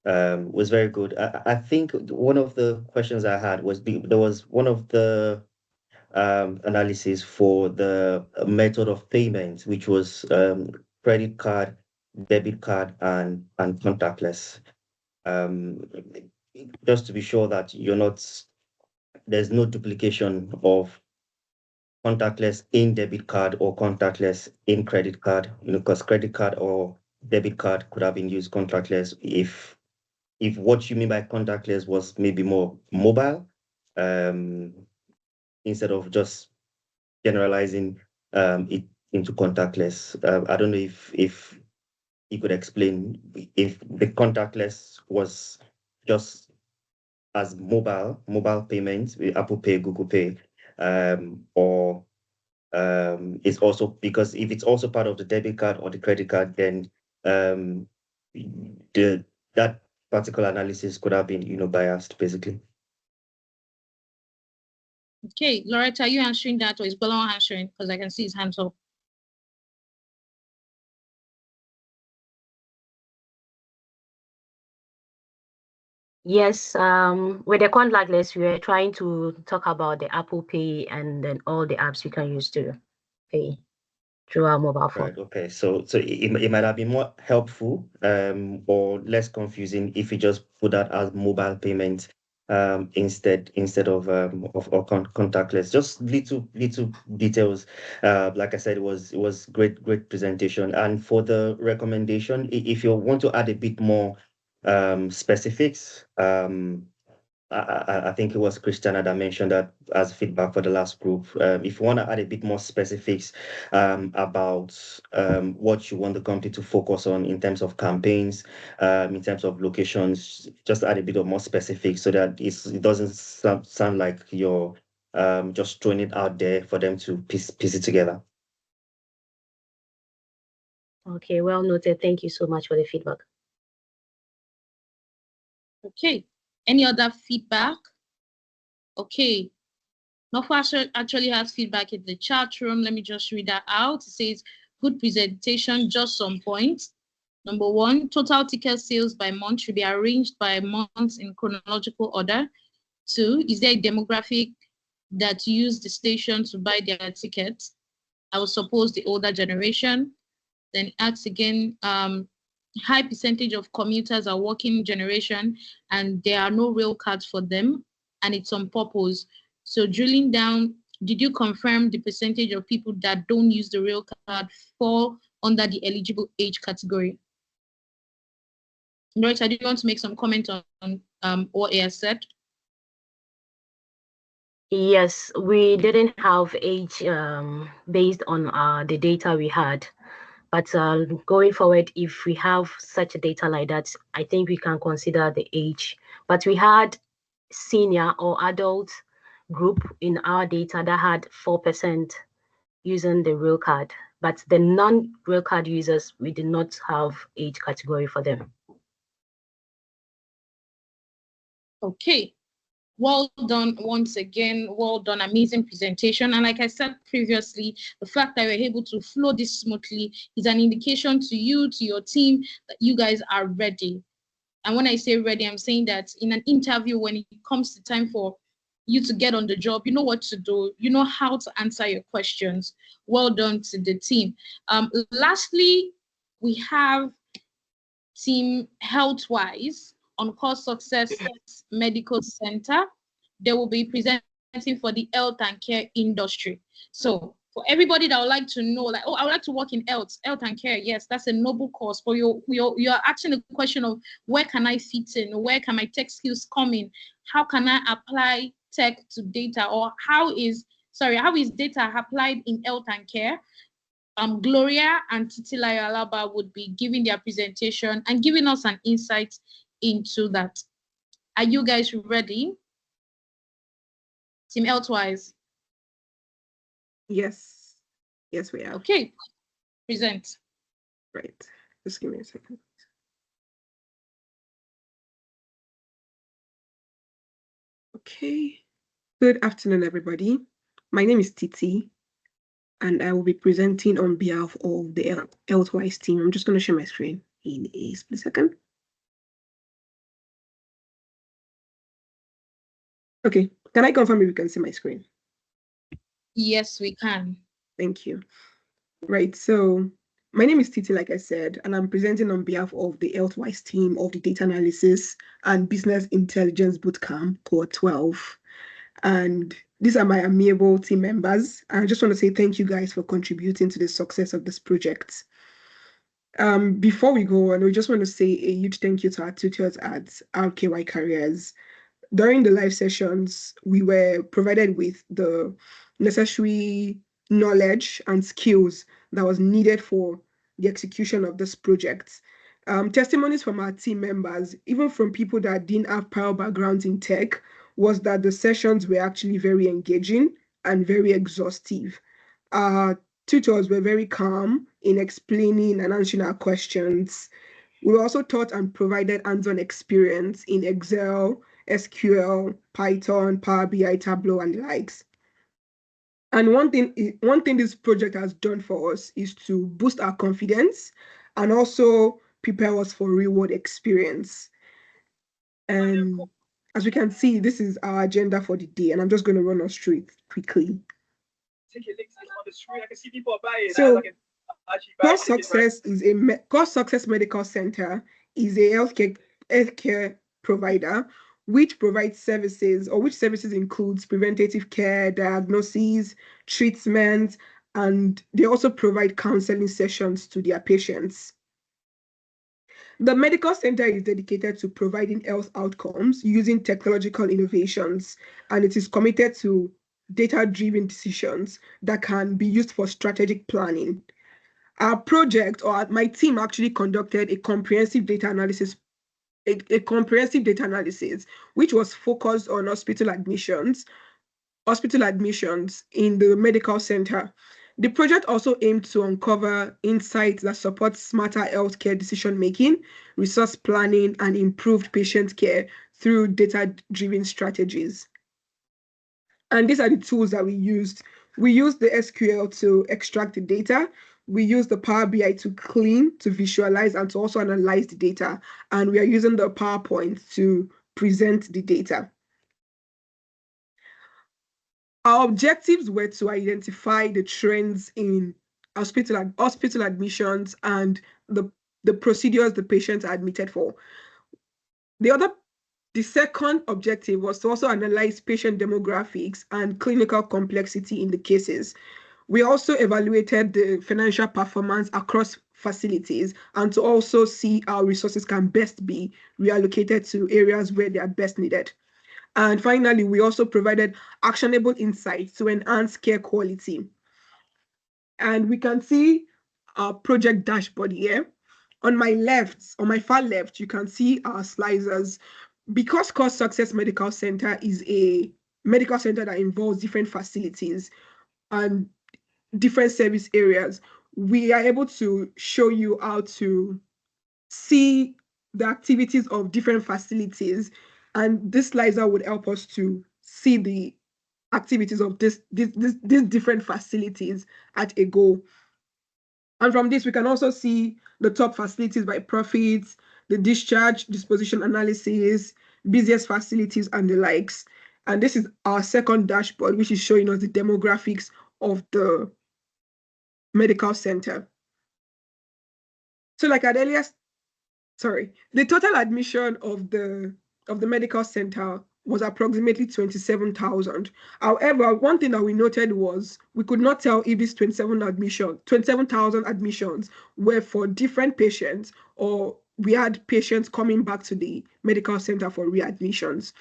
Was very good. I think one of the questions I had was there was one of the analysis for the method of payment, which was credit card, debit card, and contactless. Just to be sure that there's no duplication of contactless in debit card or contactless in credit card, because credit card or debit card could have been used contactless if what you mean by contactless was maybe more mobile, instead of just generalizing it into contactless. I don't know if you could explain if the contactless was just as mobile payments with Apple Pay, Google Pay, or it's also, because if it's also part of the debit card or the credit card, then that particular analysis could have been biased, basically. Okay, Loretta, are you answering that, or is Bella answering? Because I can see his hands up. Yes, with the contactless, we were trying to talk about the Apple Pay and then all the apps we can use to pay through our mobile phone. Right. Okay. So it might have been more helpful, or less confusing if you just put that as mobile payment, instead of contactless. Just little details. Like I said, it was great presentation. And for the recommendation, if you want to add a bit more specifics, I think it was Christiana that mentioned that as feedback for the last group. If you want to add a bit more specifics about what you want the company to focus on in terms of campaigns, in terms of locations, just add a bit of more specifics so that it doesn't sound like you're just throwing it out there for them to piece it together. Okay, well noted. Thank you so much for the feedback. Okay, any other feedback? Okay, Nofa actually has feedback in the chat room. Let me just read that out. It says, good presentation, just some points. Number one, total ticket sales by month should be arranged by months in chronological order. Two, is there a demographic that use the station to buy their tickets? I would suppose the older generation. Then asks again, high percentage of commuters are working generation and there are no rail cards for them, and it's on purpose. So drilling down, did you confirm the percentage of people that don't use the rail card fall under the eligible age category? Loretta, do you want to make some comment on what he has said? Yes, we didn't have age based on the data we had. But going forward, if we have such a data like that, I think we can consider the age. But we had senior or adult group in our data that had 4% using the rail card. But the non-rail card users, we did not have age category for them. Okay. Well done once again. Well done. Amazing presentation. And like I said previously, the fact that we're able to flow this smoothly is an indication to you, to your team, that you guys are ready. And when I say ready, I'm saying that in an interview, when it comes to time for you to get on the job, you know what to do. You know how to answer your questions. Well done to the team. Lastly, we have team Healthwise on Core Success Medical Center. They will be presenting for the health and care industry. So for everybody that would like to know, like, oh, I would like to work in health and care. Yes, that's a noble cause. For you're asking the question of where can I fit in? Where can my tech skills come in? How can I apply tech to data? Or how is data applied in health and care? Gloria and Titilayo Alaba would be giving their presentation and giving us an insight into that. Are you guys ready? Team Elsewise? Yes. Yes, we are. Okay, present. Right. Just give me a second. Okay. Good afternoon, everybody. My name is Titi, and I will be presenting on behalf of the Elsewise team. I'm just going to share my screen in a split second. Okay. Can I confirm if you can see my screen? Yes, we can. Thank you. Right. So my name is Titi, like I said, and I'm presenting on behalf of the Elsewise team of the Data Analysis and Business Intelligence Bootcamp, Core 12. And these are my amiable team members. And I just want to say thank you guys for contributing to the success of this project. Before we go on, we just want to say a huge thank you to our tutors at RKY Careers. During the live sessions, we were provided with the necessary knowledge and skills that was needed for the execution of this project. Testimonies from our team members, even from people that didn't have prior backgrounds in tech, was that the sessions were actually very engaging and very exhaustive. Our tutors were very calm in explaining and answering our questions. We were also taught and provided hands-on experience in Excel, SQL, Python, Power BI, Tableau, and the likes. And one thing this project has done for us is to boost our confidence and also prepare us for real-world experience. And as we can see, this is our agenda for the day, and I'm just going to run us through it quickly. So, Core Success Medical Center is a healthcare provider which provides services, or which services includes preventative care, diagnosis, treatment, and they also provide counseling sessions to their patients. The medical center is dedicated to providing health outcomes using technological innovations, and it is committed to data-driven decisions that can be used for strategic planning. Our project, or my team, actually conducted a comprehensive data analysis, which was focused on hospital admissions in the medical center. The project also aimed to uncover insights that support smarter healthcare decision-making, resource planning, and improved patient care through data-driven strategies. And these are the tools that we used. We used the SQL to extract the data. We used the Power BI to clean, to visualize, and to also analyze the data. And we are using the PowerPoint to present the data. Our objectives were to identify the trends in hospital admissions and the procedures the patients are admitted for. The second objective was to also analyze patient demographics and clinical complexity in the cases. We also evaluated the financial performance across facilities and to also see how resources can best be reallocated to areas where they are best needed. And finally, we also provided actionable insights to enhance care quality. And we can see our project dashboard here. On my far left, you can see our slicers. Because Core Success Medical Center is a medical center that involves different facilities and different service areas, we are able to show you how to see the activities of different facilities. And this slicer would help us to see the activities of these different facilities at a go. And from this, we can also see the top facilities by profits, the discharge disposition analysis, busiest facilities, and the likes. And this is our second dashboard, which is showing us the demographics of the medical center. So like at earlier, the total admission of the medical center was approximately 27,000. However, one thing that we noted was we could not tell if these 27,000 admissions were for different patients or we had patients coming back to the medical center for readmissions.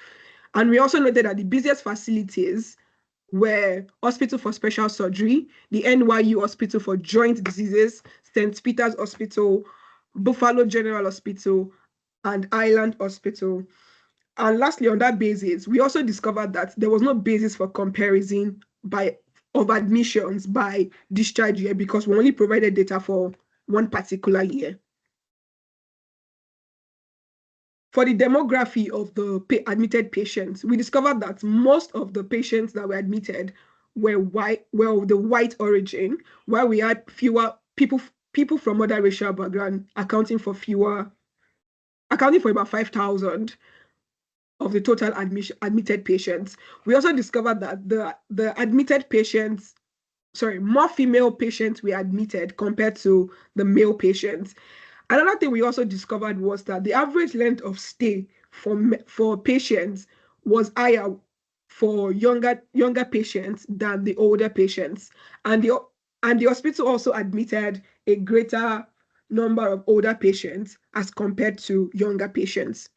And we also noted that the busiest facilities were Hospital for Special Surgery, the NYU Hospital for Joint Diseases, St. Peter's Hospital, Buffalo General Hospital, and Island Hospital. And lastly, on that basis, we also discovered that there was no basis for comparison of admissions by discharge year because we only provided data for one particular year. For the demography of the admitted patients, we discovered that most of the patients that were admitted were white, of the white origin, while we had fewer people from other racial background accounting for about 5,000 of the total admitted patients. We also discovered that the admitted patients, more female patients were admitted compared to the male patients. Another thing we also discovered was that the average length of stay for patients was higher for younger patients than the older patients, and the hospital also admitted a greater number of older patients as compared to younger patients.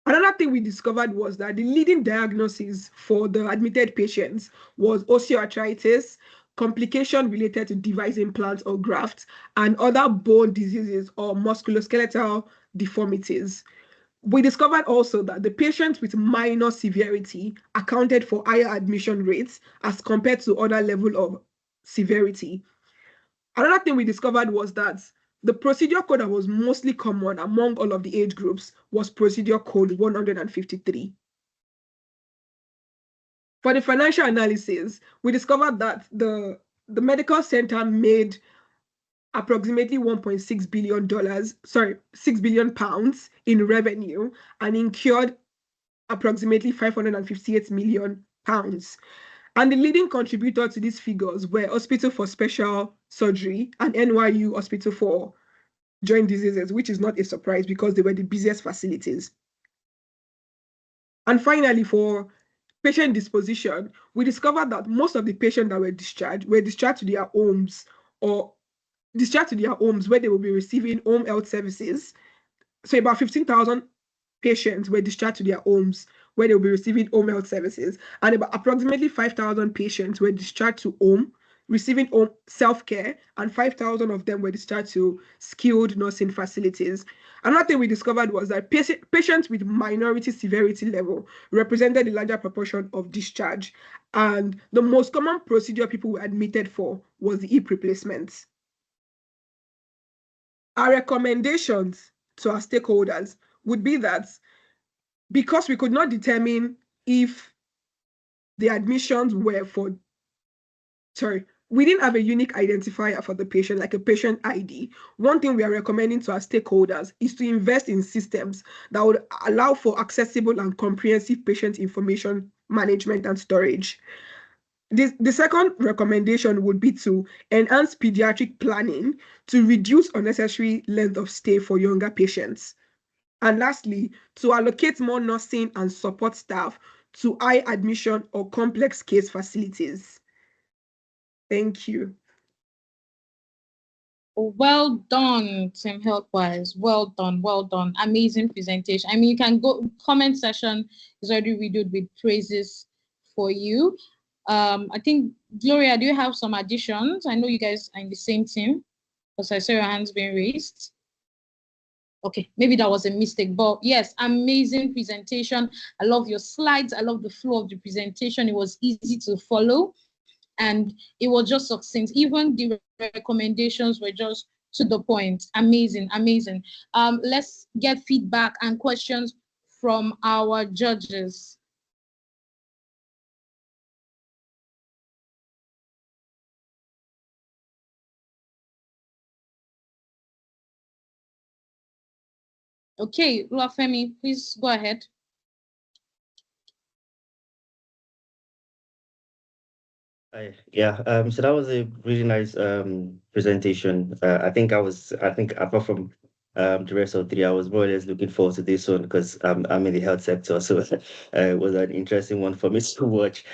Another thing we discovered was that the leading diagnosis for the admitted patients was osteoarthritis, complication related to device implants or grafts, and other bone diseases or musculoskeletal deformities. We discovered also that the patients with minor severity accounted for higher admission rates as compared to other level of severity. Another thing we discovered was that the procedure code that was mostly common among all of the age groups was procedure code 153. For the financial analysis, we discovered that the medical center made approximately $1.6 billion, 6 billion pounds in revenue and incurred approximately 558 million pounds. And the leading contributor to these figures were Hospital for Special Surgery and NYU Hospital for Joint Diseases, which is not a surprise because they were the busiest facilities. And finally, for patient disposition, we discovered that most of the patients that were discharged to their homes where they will be receiving home health services. So about 15,000 patients were discharged to their homes where they will be receiving home health services, and about approximately 5,000 patients were discharged to home receiving home self-care, and 5,000 of them were discharged to skilled nursing facilities. Another thing we discovered was that patients with minority severity level represented a larger proportion of discharge, and the most common procedure people were admitted for was the hip replacements. Our recommendations to our stakeholders would be that because we could not determine if the admissions were we didn't have a unique identifier for the patient, like a patient ID. One thing we are recommending to our stakeholders is to invest in systems that would allow for accessible and comprehensive patient information management and storage. The second recommendation would be to enhance pediatric planning to reduce unnecessary length of stay for younger patients. And lastly, to allocate more nursing and support staff to high admission or complex case facilities. Thank you. Well done, Team Healthwise. Well done, well done. Amazing presentation. I mean, you can go, comment section is already riddled with praises for you. I think, Gloria, do you have some additions? I know you guys are in the same team because I saw your hands being raised. Okay, maybe that was a mistake, but yes, amazing presentation. I love your slides. I love the flow of the presentation. It was easy to follow and it was just succinct. Even the recommendations were just to the point. Amazing, amazing. Let's get feedback and questions from our judges. Okay, Luafemi, please go ahead. Yeah, so that was a really nice presentation. I think apart from the rest of the day, I was more or less looking forward to this one because I'm in the health sector, so it was an interesting one for me to watch.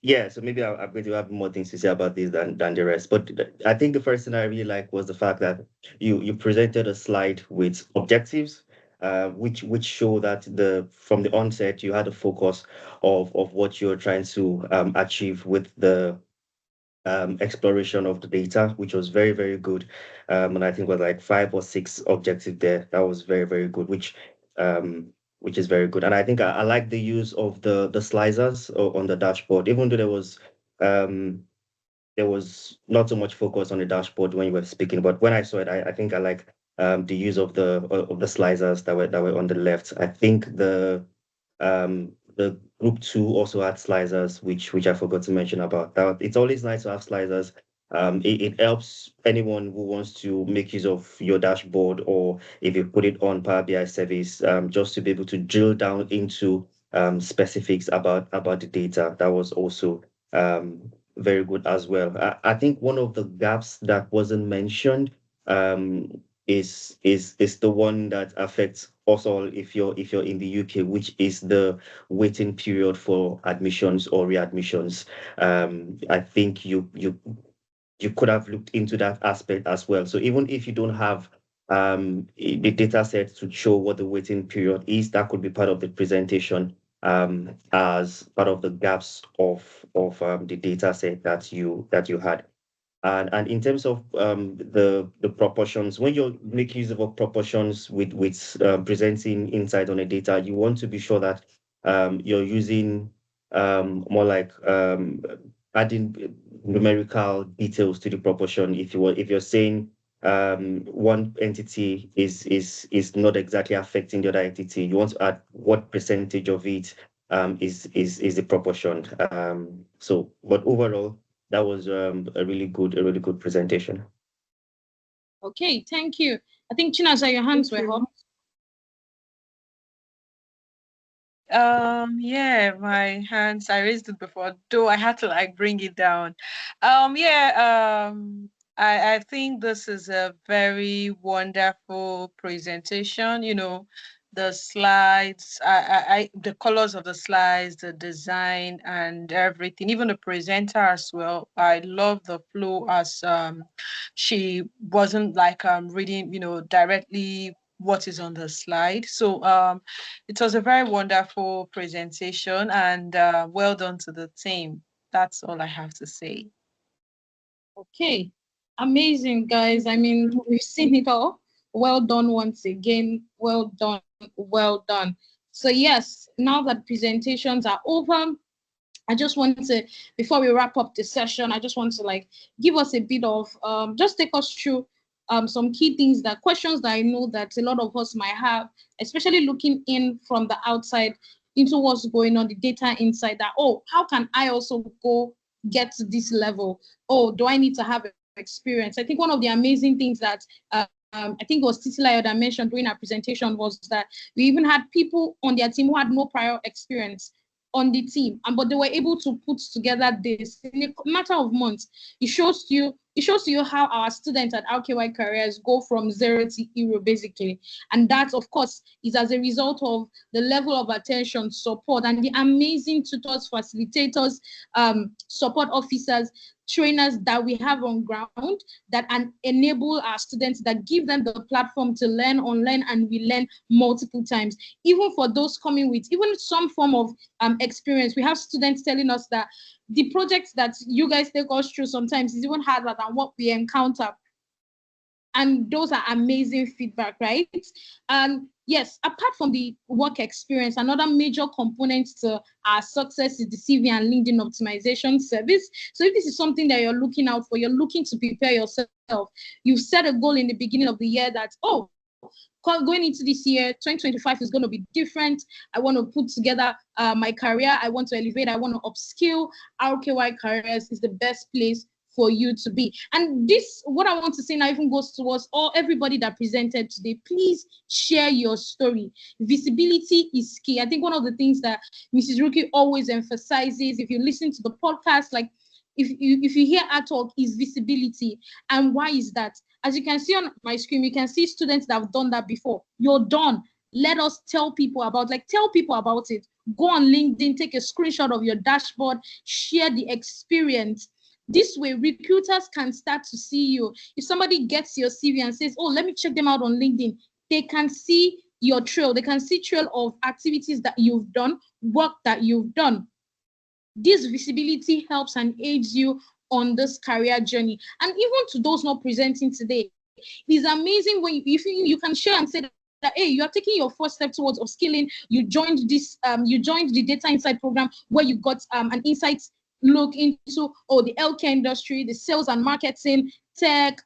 Yeah, so maybe I'm going to have more things to say about this than the rest. But I think the first thing I really liked was the fact that you presented a slide with objectives which show that from the onset you had a focus of what you're trying to achieve with the exploration of the data, which was very, very good. And I think was like 5 or 6 objectives there. That was very, very good, which is very good. And I think I like the use of the slicers on the dashboard, even though there was not so much focus on the dashboard when you were speaking. But when I saw it, I think I like the use of the slicers that were on the left. I think the group 2 also had slicers, which I forgot to mention about. That it's always nice to have slicers. It helps anyone who wants to make use of your dashboard, or if you put it on Power BI service, just to be able to drill down into specifics about the data. That was also very good as well. I think one of the gaps that wasn't mentioned is the one that affects us all if you're in the UK, which is the waiting period for admissions or readmissions. I think you could have looked into that aspect as well. So even if you don't have the data set to show what the waiting period is, that could be part of the presentation as part of the gaps of the data set that you had. And in terms of the proportions, when you're making use of proportions with presenting insight on the data, you want to be sure that you're using more like adding numerical details to the proportion. If you're saying one entity is not exactly affecting the other entity, you want to add what percentage of it is the proportion. But overall, that was a really good presentation. Okay, thank you. I think Chinaza, your hands were up. Yeah, my hands, I raised it before, though I had to like bring it down. I think this is a very wonderful presentation. The slides, the colors of the slides, the design and everything, even the presenter as well. I love the flow as she wasn't like reading, directly what is on the slide. So it was a very wonderful presentation, and well done to the team. That's all I have to say. Okay, amazing, guys. I mean, we've seen it all. Well done once again. Well done. Well done. So yes, now that presentations are over, I just want to, before we wrap up the session, I just want to like give us a bit of, just take us through some key things, that questions that I know that a lot of us might have, especially looking in from the outside into what's going on, the data inside, that, oh, how can I also go get to this level? Oh, do I need to have experience? I think one of the amazing things that I think it was Titilayo that mentioned during our presentation was that we even had people on their team who had no prior experience on the team, but they were able to put together this in a matter of months. It shows you how our students at RKY Careers go from 0 to hero, basically. And that, of course, is as a result of the level of attention, support, and the amazing tutors, facilitators, support officers, trainers that we have on ground that enable our students, that give them the platform to learn, unlearn, and relearn multiple times. Even for those coming with even some form of experience, we have students telling us that the projects that you guys take us through sometimes is even harder than what we encounter. And those are amazing feedback, right? And yes, apart from the work experience, another major component to our success is the CV and LinkedIn optimization service. So if this is something that you're looking out for, you're looking to prepare yourself, you've set a goal in the beginning of the year that, oh, going into this year, 2025 is going to be different. I want to put together my career. I want to elevate. I want to upskill. RKY Careers is the best place for you to be. And this, what I want to say now, even goes towards everybody that presented today. Please share your story. Visibility is key. I think one of the things that Mrs. Ruki always emphasizes, if you listen to the podcast, like if you hear our talk, is visibility. And why is that? As you can see on my screen, you can see students that have done that before. You're done. Let us tell people about it. Go on LinkedIn, take a screenshot of your dashboard, share the experience. This way, recruiters can start to see you. If somebody gets your CV and says, oh, let me check them out on LinkedIn, they can see your trail. They can see trail of activities that you've done, work that you've done. This visibility helps and aids you on this career journey. And even to those not presenting today, it is amazing when you can share and say that, hey, you are taking your first step towards upskilling. You joined the Data Insight program where you got an insight look into the healthcare industry, the sales and marketing, tech,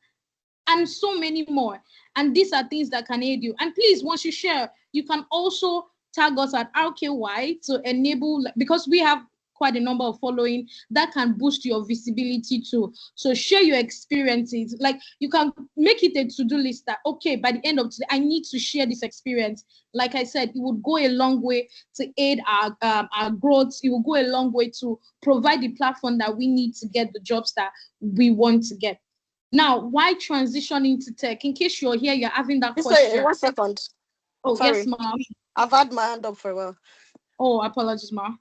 and so many more. And these are things that can aid you. And please, once you share, you can also tag us at RKY to enable, because we have quite a number of following that can boost your visibility too. So share your experiences. Like, you can make it a to-do list that, okay, by the end of today, I need to share this experience. Like I said, it would go a long way to aid our growth. It will go a long way to provide the platform that we need to get the jobs that we want to get. Now, why transition into tech? In case you're here, you're having that question. Sorry, 1 second. Oh, Sorry. yes, ma'am. I've had my hand up for a while. Oh, apologies, ma'am.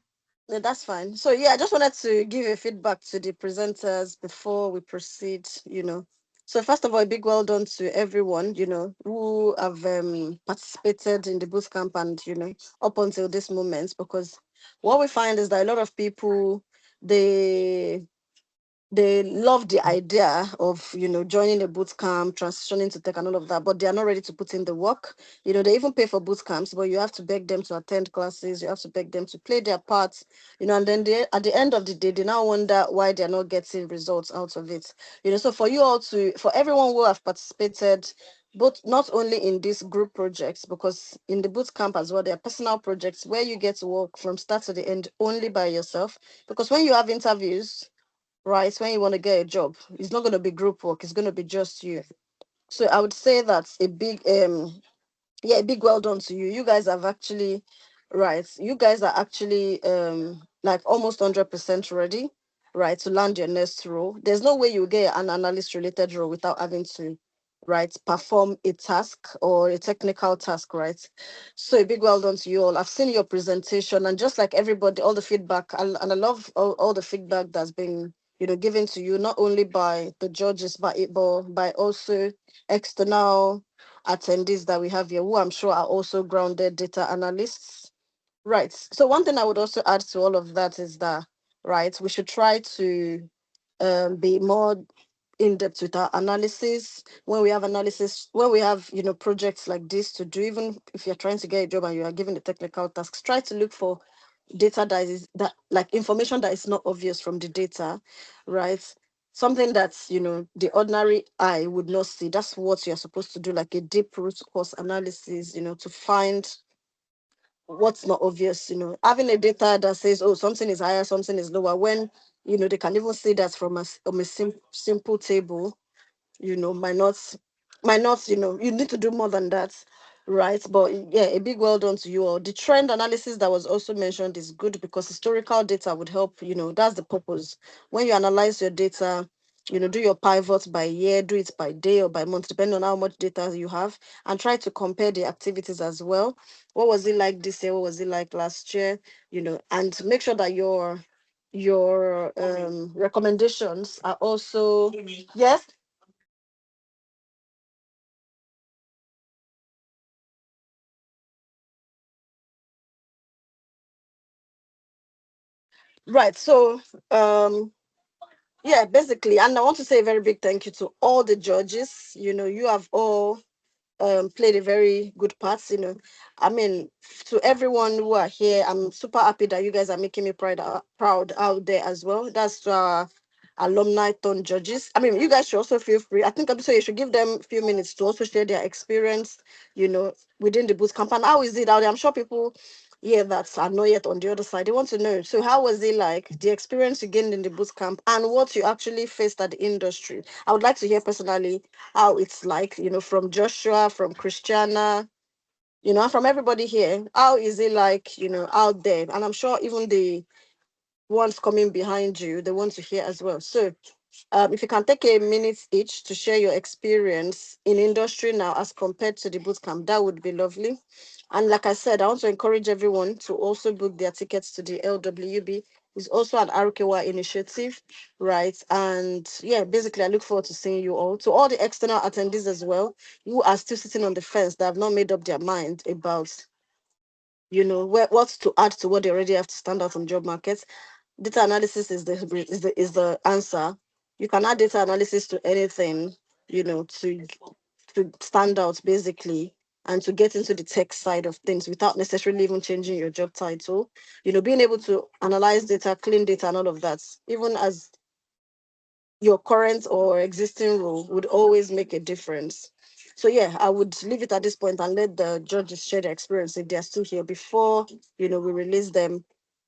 No, that's fine. So yeah, I just wanted to give a feedback to the presenters before we proceed, So first of all, a big well done to everyone, who have participated in the bootcamp and, up until this moment, because what we find is that a lot of people, they love the idea of, joining a boot camp, transitioning to tech and all of that, but they are not ready to put in the work. They even pay for boot camps, but you have to beg them to attend classes, you have to beg them to play their parts, and then at the end of the day, they now wonder why they're not getting results out of it. So for everyone who have participated, both not only in these group projects, because in the boot camp as well, there are personal projects where you get to work from start to the end only by yourself. Because when you have interviews, right, when you want to get a job, it's not going to be group work, it's going to be just you. So I would say that's a big a big well done to you. You guys have actually, right, you guys are actually like almost 100% ready, right, to land your next role. There's no way you get an analyst related role without having to, right, perform a task or a technical task, right? So a big well done to you all. I've seen your presentation, and just like everybody, all the feedback, and I love all the feedback that's been given to you, not only by the judges, but by also external attendees that we have here, who I'm sure are also grounded data analysts. Right. So one thing I would also add to all of that is that, right, we should try to be more in depth with our analysis. When we have projects like this to do, even if you're trying to get a job and you are given the technical tasks, try to look for data that like information that is not obvious from the data, right? Something that's the ordinary eye would not see. That's what you're supposed to do, like a deep root cause analysis, to find what's not obvious. Having a data that says, oh, something is higher, something is lower, when they can even see that from a simple table, might not, you need to do more than that, right? But yeah, a big well done to you all. The trend analysis that was also mentioned is good, because historical data would help, that's the purpose. When you analyze your data, do your pivots by year, do it by day or by month, depending on how much data you have, and try to compare the activities as well. What was it like this year? What was it like last year? And make sure that your recommendations are also, yes. Right. So, yeah, basically, and I want to say a very big thank you to all the judges. You have all played a very good part. I mean, to everyone who are here, I'm super happy that you guys are making me proud out there as well. That's to our alumni turned judges. I mean, you guys should also feel free. I think I'm you should give them a few minutes to also share their experience, within the boot camp. And how is it out there? I'm sure people that are not yet on the other side, they want to know. So how was it like, the experience you gained in the boot camp and what you actually faced at the industry? I would like to hear personally how it's like, from Joshua, from Christiana, and from everybody here. How is it like, out there? And I'm sure even the ones coming behind you, they want to hear as well. So if you can take a minute each to share your experience in industry now as compared to the bootcamp, that would be lovely. And like I said, I want to encourage everyone to also book their tickets to the LWB It's also an RKY initiative, right? And yeah, basically, I look forward to seeing you all. To all the external attendees as well, who are still sitting on the fence that have not made up their mind about, what to add to what they already have to stand out on job markets. Data analysis is the answer. You can add data analysis to anything, to stand out basically, and to get into the tech side of things without necessarily even changing your job title. Being able to analyze data, clean data, and all of that, even as your current or existing role, would always make a difference. So yeah, I would leave it at this point and let the judges share their experience if they're still here before we release them,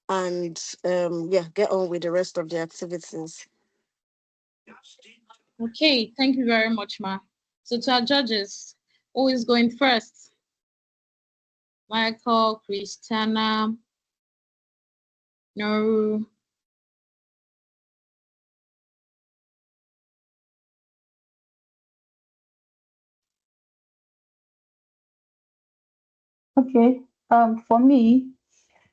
and get on with the rest of the activities. Okay, thank you very much, Ma. So to our judges, who is going first? Michael, Christiana, Noru. Okay. For me,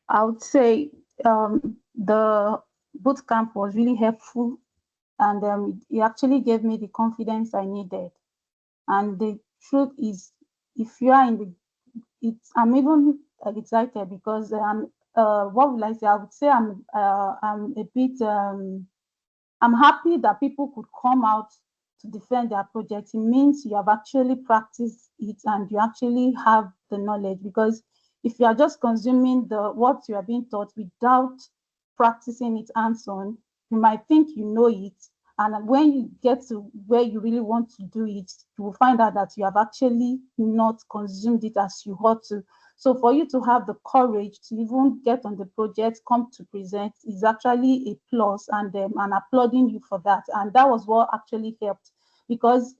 I would say the boot camp was really helpful, and it actually gave me the confidence I needed. And the truth is, if you are in I'm even excited because what will I say? I would say I'm a bit I'm happy that people could come out to defend their project. It means you have actually practiced it and you actually have the knowledge, because if you are just consuming what you are being taught without practicing it hands-on, you might think you know it. And when you get to where you really want to do it, you will find out that you have actually not consumed it as you ought to. So for you to have the courage to even get on the project, come to present, is actually a plus, and I'm applauding you for that. And that was what actually helped, because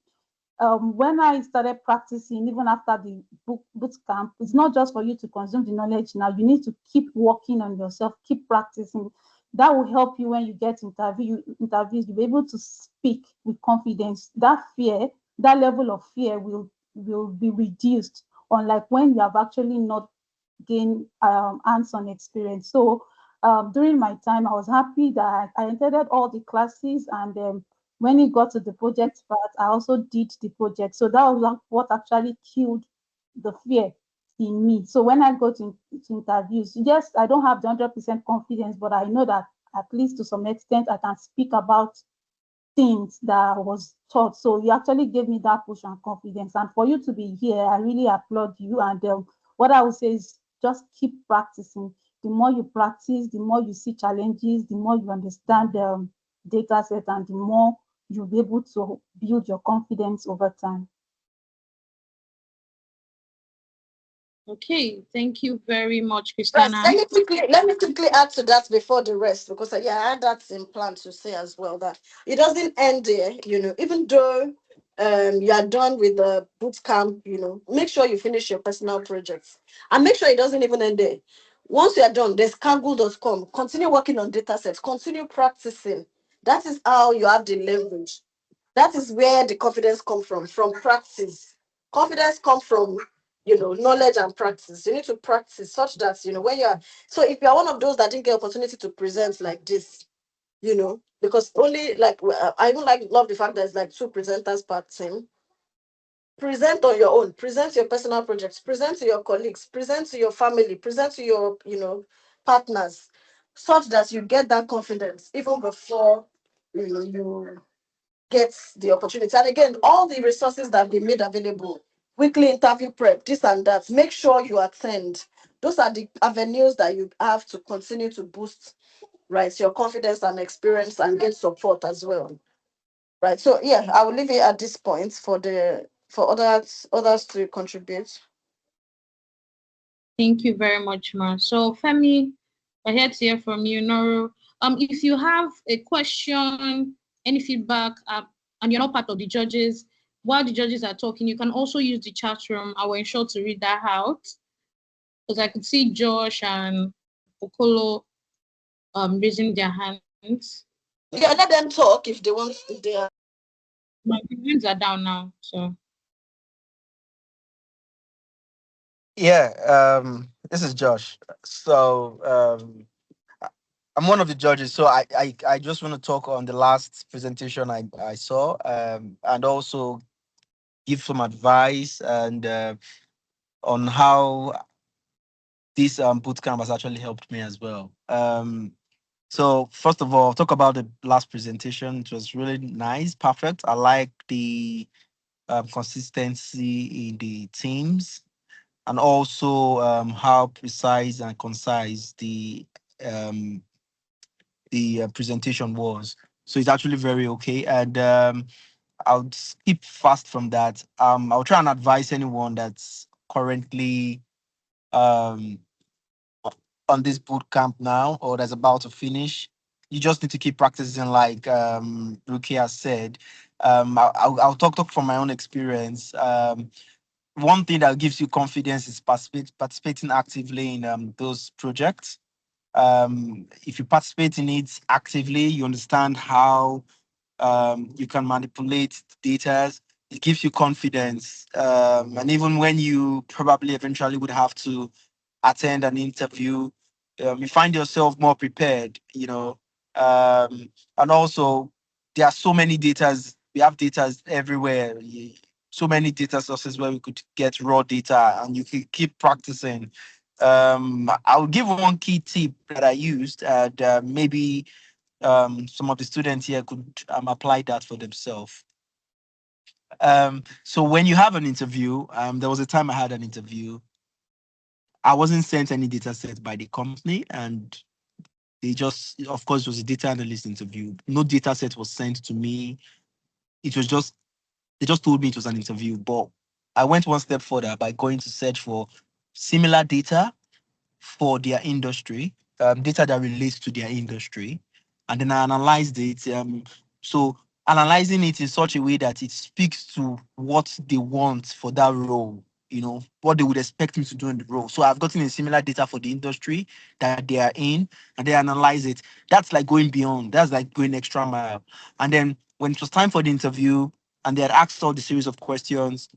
when I started practicing, even after the boot camp, it's not just for you to consume the knowledge now. You need to keep working on yourself, keep practicing. That will help you when you get interviews. You'll be able to speak with confidence. That level of fear will be reduced, unlike when you have actually not gained hands-on experience. So during my time, I was happy that I attended all the classes, and when it got to the project part, I also did the project. So that was what actually killed the fear in me. So when I go to interviews, yes, I don't have the 100% confidence, but I know that at least to some extent I can speak about things that was taught. So you actually gave me that push and confidence. And for you to be here, I really applaud you. And what I would say is just keep practicing. The more you practice, the more you see challenges, the more you understand the data set, and the more you'll be able to build your confidence over time. Okay, thank you very much, Right. Christiana. Let me quickly add to that before the rest, because I had that in plan to say as well, that it doesn't end there. Even though you are done with the boot camp, make sure you finish your personal projects, and make sure it doesn't even end there. Once you are done, there's Kaggle.com. Continue working on data sets, continue practicing. That is how you have the leverage. That is where the confidence comes from practice. Confidence comes from, knowledge and practice. You need to practice such that, when you're, so if you're one of those that didn't get opportunity to present like this, because only like, I even love the fact that it's like two presenters per team. Present on your own, present your personal projects, present to your colleagues, present to your family, present to your, partners, such that you get that confidence even before, you get the opportunity. And again, all the resources that have been made available, weekly interview prep, this and that, make sure you attend. Those are the avenues that you have to continue to boost, right, your confidence and experience, and get support as well. Right. So yeah, I will leave it at this point for others to contribute. Thank you very much, Ma. So Femi, we're here to hear from you. Noru, if you have a question, any feedback, and you're not part of the judges, while the judges are talking, you can also use the chat room. I will ensure to read that out, because I could see Josh and Okolo raising their hands. Yeah, let them talk if they want. If they are. My hands are down now, so. Yeah, this is Josh. So I'm one of the judges, so I just want to talk on the last presentation I saw, and also give some advice and on how this bootcamp has actually helped me as well. So first of all, talk about the last presentation. It was really nice, perfect. I like the consistency in the teams, and also how precise and concise the presentation was. So it's actually very okay. And I'll skip fast from that. I'll try and advise anyone that's currently um, on this boot camp now or that's about to finish. You just need to keep practicing, like Ruki has said. I'll talk from my own experience. One thing that gives you confidence is participating actively in those projects. If you participate in it actively, you understand how you can manipulate data. It gives you confidence. And even when you probably eventually would have to attend an interview, you find yourself more prepared, and also there are so many datas. We have datas everywhere. So many data sources where we could get raw data, and you can keep practicing. I'll give one key tip that I used, and maybe some of the students here could apply that for themselves. So when you have an interview, there was a time I had an interview. I wasn't sent any data set by the company, and they just, of course, it was a data analyst interview. No data set was sent to me. It was just, they just told me it was an interview, but I went one step further by going to search for similar data for their industry, data that relates to their industry, and then I analyzed it. So analyzing it in such a way that it speaks to what they want for that role, what they would expect me to do in the role. So I've gotten a similar data for the industry that they are in, and they analyze it. That's like going beyond. That's like going extra mile. And then when it was time for the interview, and they had asked all the series of questions,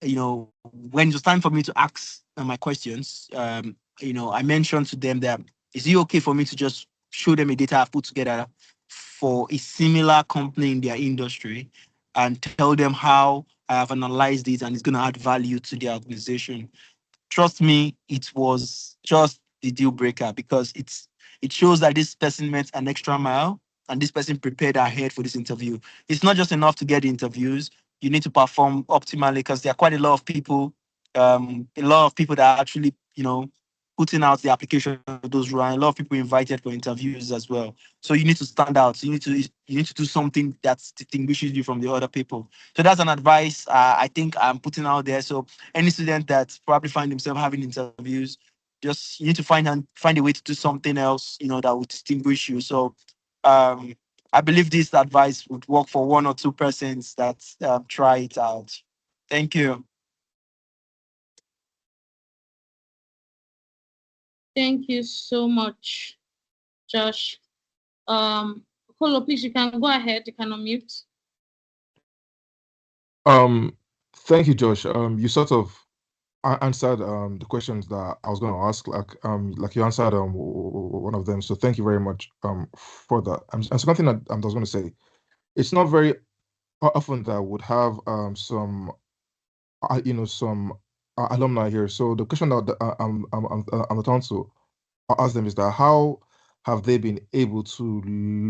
when it was time for me to ask my questions, I mentioned to them that, is it okay for me to just show them a data I've put together for a similar company in their industry and tell them how I have analyzed it and it's going to add value to their organization? Trust me, it was just the deal breaker, because it shows that this person went an extra mile and this person prepared ahead for this interview. It's not just enough to get the interviews. You need to perform optimally, because there are quite a lot of people that are actually, putting out the application of those rounds. A lot of people invited for interviews as well. So you need to stand out. You need to do something that distinguishes you from the other people. So that's an advice I think I'm putting out there. So any student that probably find themselves having interviews, just you need to find a way to do something else, that would distinguish you. So I believe this advice would work for one or two persons that try it out. Thank you. Thank you so much, Josh. Kolo, please, you can go ahead. You can unmute. Thank you, Josh. You sort of answered the questions that I was going to ask. Like you answered one of them. So thank you very much for that. And something that I was going to say, it's not very often that I would have some some alumni here. So the question that I'm trying to ask them is that how have they been able to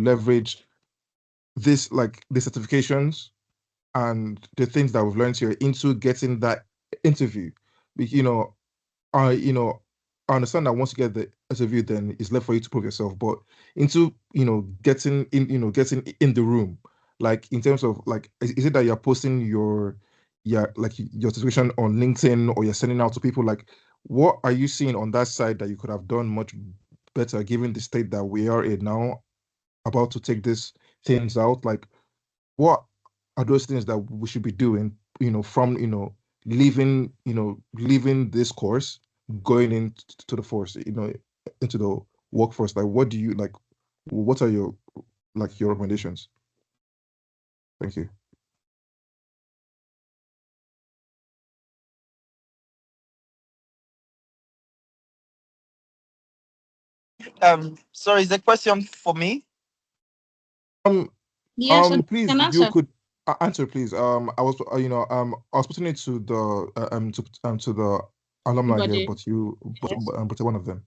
leverage this, like the certifications and the things that we've learned here, into getting that interview? You know, I understand that once you get the interview, then it's left for you to prove yourself. But into getting in the room, like in terms of like, is it that you're posting your situation on LinkedIn, or you're sending out to people? Like, what are you seeing on that side that you could have done much better, given the state that we are in now, about to take these things out? Like, what are those things that we should be doing, from, leaving this course, going into the force, into the workforce? Like, what do you like? What are your recommendations? Thank you. Sorry, is the question for me? Yes, so Please, can if you answer. could answer, please. I was, I was putting it to the alumni here, Everybody. but you, but, Yes. but one of them.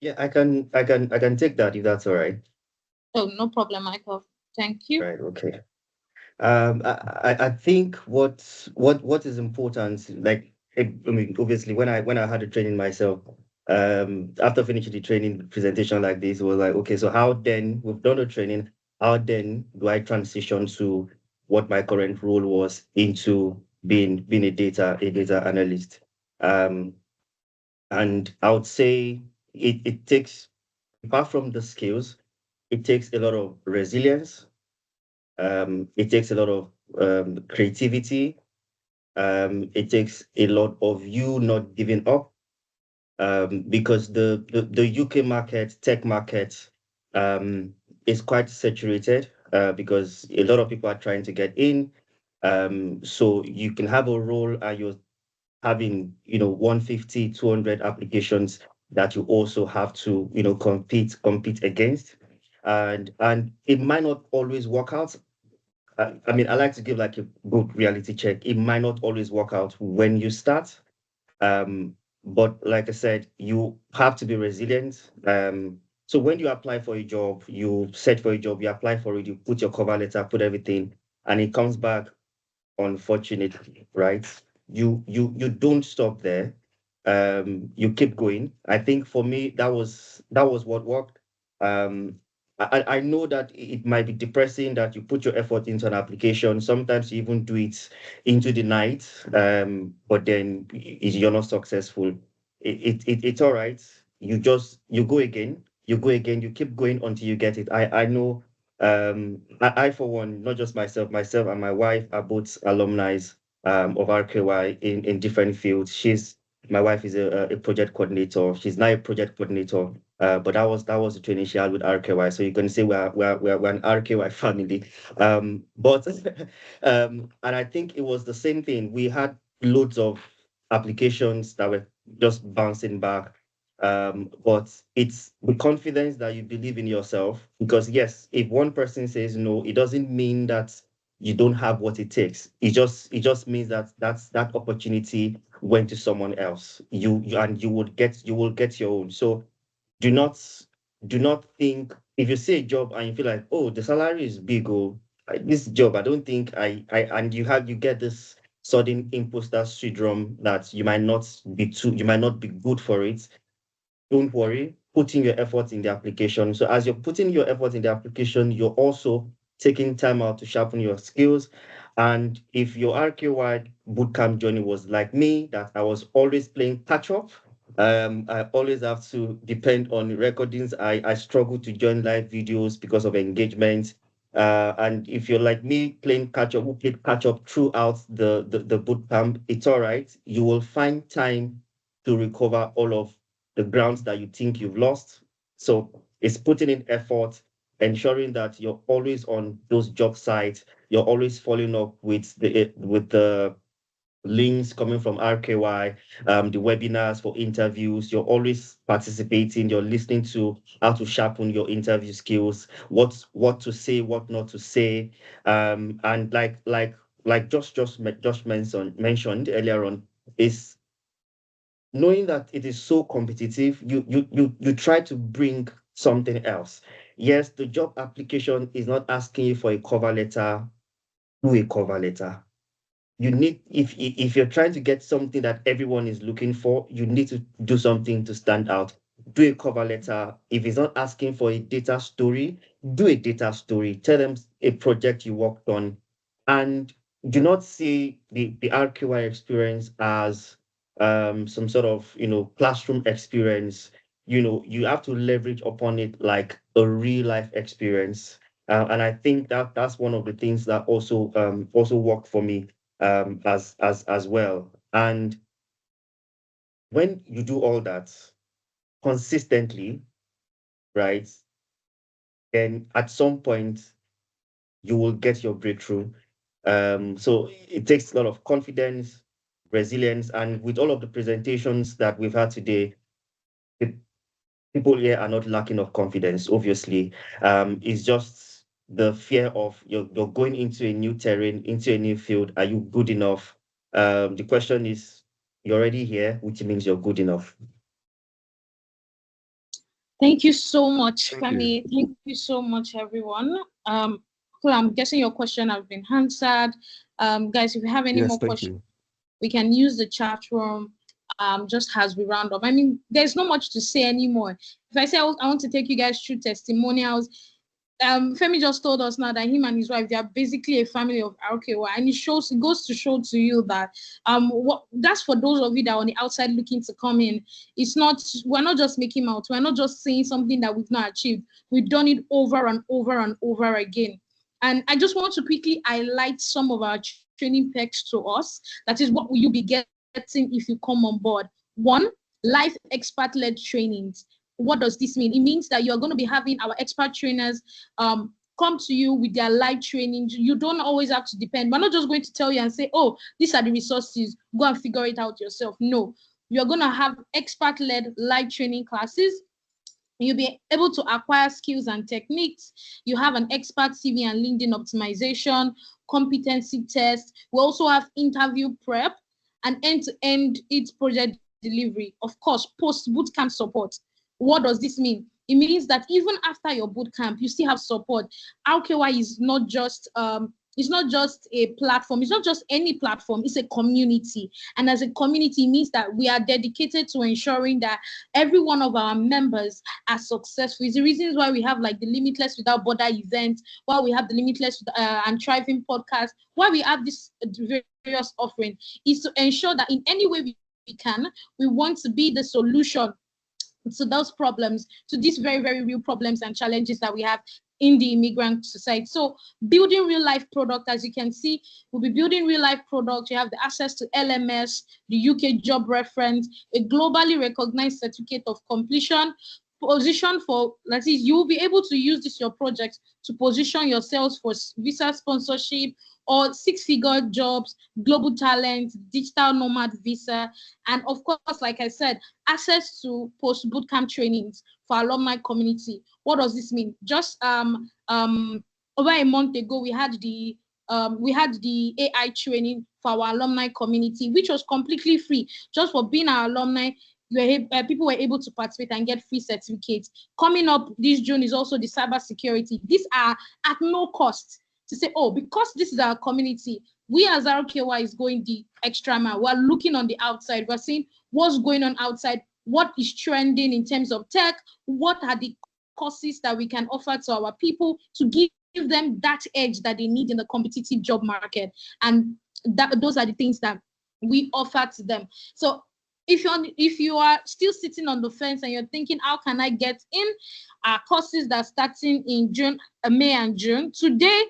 Yeah, I can take that if that's all right. Oh, no problem, Michael. Thank you. Right, okay. I think what is important, like I mean, obviously when I had the training myself, after finishing the training presentation like this, was like, okay, so how then we've done the training, how then do I transition to what my current role was into being a data analyst? And I would say it takes, apart from the skills, it takes a lot of resilience. It takes a lot of creativity. It takes a lot of you not giving up, because the UK market, tech market, is quite saturated, because a lot of people are trying to get in. So you can have a role and you're having 150, 200 applications that you also have to compete against, and it might not always work out. I mean, I like to give like a good reality check. It might not always work out when you start, but like I said, you have to be resilient. So when you apply for a job, you search for a job, you apply for it, you put your cover letter, put everything, and it comes back unfortunately, right? You don't stop there. You keep going. I think for me that was what worked. I know that it might be depressing that you put your effort into an application. Sometimes you even do it into the night, but then you're not successful. It's all right. You go again, you keep going until you get it. I know, I for one, not just myself and my wife are both alumni of RKY in different fields. My wife is a project coordinator. She's now a project coordinator. But that was the training she had with RKY. So you can say we're an RKY family. But and I think it was the same thing. We had loads of applications that were just bouncing back. But it's the confidence that you believe in yourself. Because yes, if one person says no, it doesn't mean that you don't have what it takes. It just means that that opportunity went to someone else. And you will get your own. So do not do not think, if you see a job and you feel like, oh, the salary is big, oh, this job, I don't think I and you get this sudden imposter syndrome that you might not be good for it. Don't worry, put in your effort in the application. So as you're putting your effort in the application, you're also taking time out to sharpen your skills. And if your RK-wide bootcamp journey was like me, that I was always playing catch up, I always have to depend on recordings. I struggle to join live videos because of engagement. And if you're like me, playing catch up, who played catch up throughout the boot camp, it's all right. You will find time to recover all of the grounds that you think you've lost. So it's putting in effort, ensuring that you're always on those job sites, you're always following up with the links coming from RKY, the webinars for interviews. You're always participating. You're listening to how to sharpen your interview skills, what to say, what not to say, and like Josh mentioned earlier on, is knowing that it is so competitive. You try to bring something else. Yes, the job application is not asking you for a cover letter. Do a cover letter. You need, if you're trying to get something that everyone is looking for, you need to do something to stand out. Do a cover letter. If it's not asking for a data story, do a data story. Tell them a project you worked on, and do not see the RQI experience as some sort of classroom experience. You have to leverage upon it like a real life experience. And I think that that's one of the things that also worked for me, as well. And when you do all that consistently, right, then at some point you will get your breakthrough. So it takes a lot of confidence, resilience, and with all of the presentations that we've had today, people here are not lacking of confidence, obviously. It's just the fear of you're going into a new terrain, into a new field. Are you good enough? The question is, you're already here, which means you're good enough. Thank you so much, Thank Femi. Thank you so much, everyone. Well, I'm guessing your question has been answered. Guys, if you have any Yes, more thank questions, you. we can use the chat room just as we round up. I mean, there's not much to say anymore. If I say I want to take you guys through testimonials, Femi just told us now that him and his wife, they are basically a family of RKY, and it goes to show to you that that's for those of you that are on the outside looking to come in. We're not just making out, we're not just saying something that we've not achieved. We've done it over and over and over again. And I just want to quickly highlight some of our training perks to us. That is, what will you be getting if you come on board? One, live expert-led trainings. What does this mean? It means that you're going to be having our expert trainers come to you with their live training. You don't always have to depend. We're not just going to tell you and say, oh, these are the resources, go and figure it out yourself. No, you're going to have expert-led live training classes. You'll be able to acquire skills and techniques. You have an expert CV and LinkedIn optimization, competency test. We also have interview prep and end-to-end project delivery. Of course, post-bootcamp support. What does this mean? It means that even after your bootcamp, you still have support. RKY is not just a platform. It's not just any platform. It's a community. And as a community, it means that we are dedicated to ensuring that every one of our members are successful. It's the reasons why we have like the Limitless Without Border event, why we have the Limitless and Thriving podcast, why we have this various offering, is to ensure that in any way we can, we want to be the solution to those problems, to these very, very real problems and challenges that we have in the immigrant society. So building real life product, as you can see, we'll be building real life products. You have the access to LMS, the UK job reference, a globally recognized certificate of completion, position for, that is, you'll be able to use this your project to position yourselves for visa sponsorship or six-figure jobs, global talent, digital nomad visa, and of course, like I said, access to post-bootcamp trainings for alumni community. What does this mean? Just over a month ago, we had the AI training for our alumni community, which was completely free. Just for being our alumni, people were able to participate and get free certificates. Coming up this June is also the cybersecurity. These are at no cost. To say, oh, because this is our community, we as RKY is going the extra mile. We're looking on the outside. We're seeing what's going on outside, what is trending in terms of tech, what are the courses that we can offer to our people to give them that edge that they need in the competitive job market. And those are the things that we offer to them. So if you are still sitting on the fence and you're thinking, how can I get in? Our courses that are starting in May and June. Today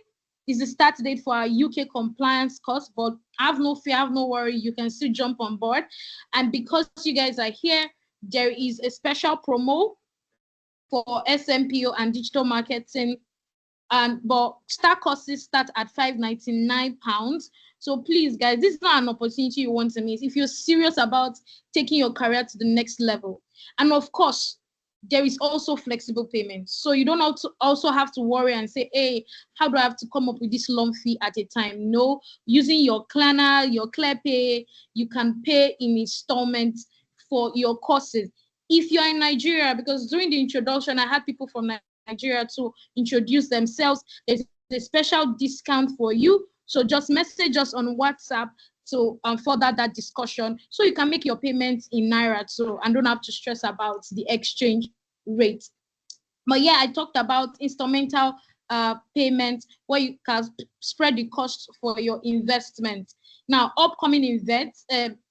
is the start date for our UK compliance course, but have no fear, have no worry, you can still jump on board. And because you guys are here, there is a special promo for SMPO and digital marketing. But start courses start at £599. So please, guys, this is not an opportunity you want to miss if you're serious about taking your career to the next level. And of course, there is also flexible payment. So you don't also have to worry and say, hey, how do I have to come up with this long fee at a time? No, using your Klarna, your ClearPay, you can pay in installments for your courses. If you're in Nigeria, because during the introduction, I had people from Nigeria to introduce themselves, there's a special discount for you. So just message us on WhatsApp to further that discussion, so you can make your payments in Naira too and don't have to stress about the exchange rate. But yeah, I talked about instrumental payment where you can spread the cost for your investment. Now, upcoming events,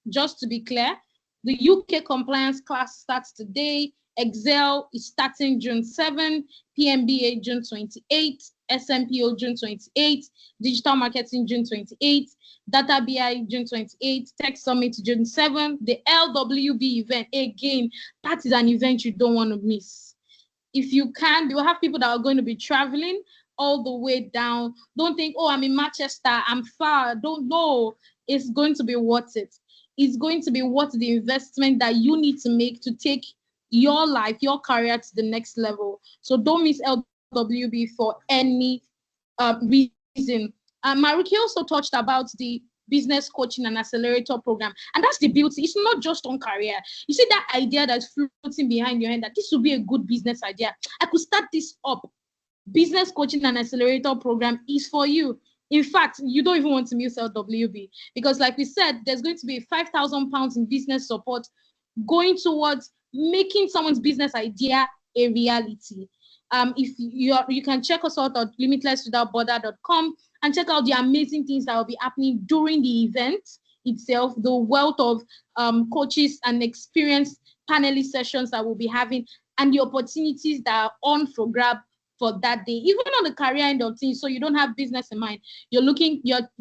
just to be clear, the UK compliance class starts today. Excel is starting June 7, PMBA June 28, SMPO June 28, Digital Marketing June 28, Data BI June 28, Tech Summit June 7, the LWB event, again, that is an event you don't want to miss. If you can, we will have people that are going to be traveling. all the way down. Don't think, oh, I'm in Manchester, I'm far. Don't know. It's going to be worth it. It's going to be worth the investment that you need to make to take your life, your career to the next level. So don't miss LWB for any reason. Mariki also touched about the business coaching and accelerator program, and that's the beauty. It's not just on career. You see that idea that's floating behind your head that this would be a good business idea. I could start this up. Business coaching and accelerator program is for you. In fact, you don't even want to miss LWB because, like we said, there's going to be £5,000 in business support going towards making someone's business idea a reality. If you can check us out at limitlesswithoutborder.com and check out the amazing things that will be happening during the event itself, the wealth of coaches and experienced panelist sessions that we'll be having, and the opportunities that are on for grab for that day, even on the career end of things. So you don't have business in mind. You're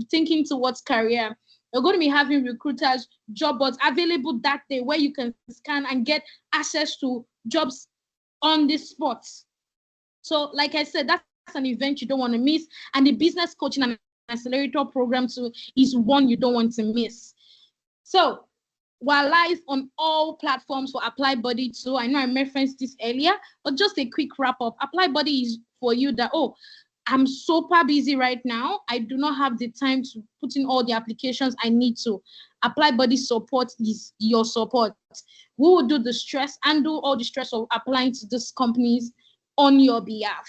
thinking towards career. You're going to be having recruiters, job boards available that day where you can scan and get access to jobs on the spot. So like I said, that's an event you don't want to miss. And the business coaching and accelerator program too is one you don't want to miss. So we're live on all platforms for Apply Body too. I know I referenced this earlier, but just a quick wrap up. Apply Body is for you that, oh, I'm super busy right now. I do not have the time to put in all the applications I need to. Apply Body support is your support. We will do the stress and do all the stress of applying to these companies on your behalf.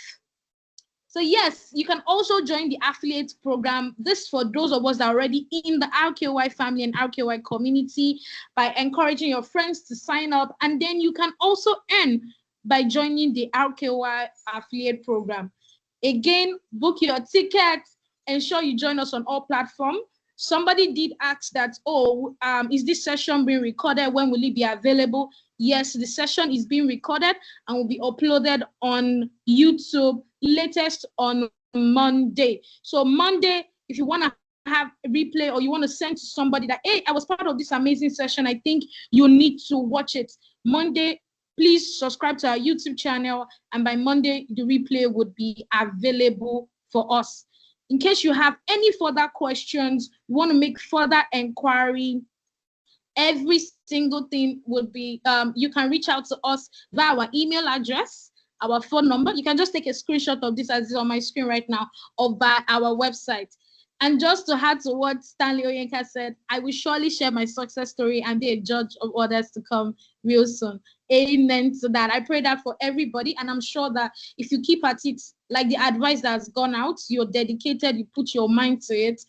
So yes, you can also join the affiliate program. This for those of us that are already in the RKY family and RKY community by encouraging your friends to sign up. And then you can also earn by joining the RKY affiliate program. Again, book your tickets, ensure you join us on all platforms. Somebody did ask that, oh, is this session being recorded? When will it be available? Yes, the session is being recorded and will be uploaded on YouTube latest on Monday. So Monday, if you want to have a replay or you want to send to somebody that, hey, I was part of this amazing session, I think you need to watch it. Monday, please subscribe to our YouTube channel, and by Monday, the replay would be available for us. In case you have any further questions, you want to make further inquiry, every single thing would be, you can reach out to us via our email address, our phone number. You can just take a screenshot of this as is on my screen right now, or via our website. And just to add to what Stanley Oyenka said, I will surely share my success story and be a judge of others to come real soon. Amen to that. I pray that for everybody, and I'm sure that if you keep at it, like the advice that's gone out, you're dedicated, you put your mind to it,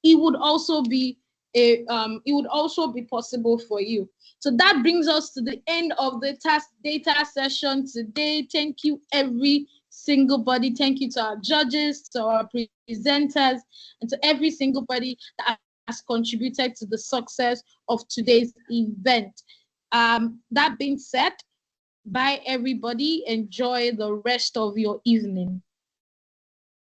it would also be possible for you. So that brings us to the end of the task data session today. Thank you, every single body. Thank you to our judges, to our presenters, and to every single body that has contributed to the success of today's event. That being said, bye everybody. Enjoy the rest of your evening.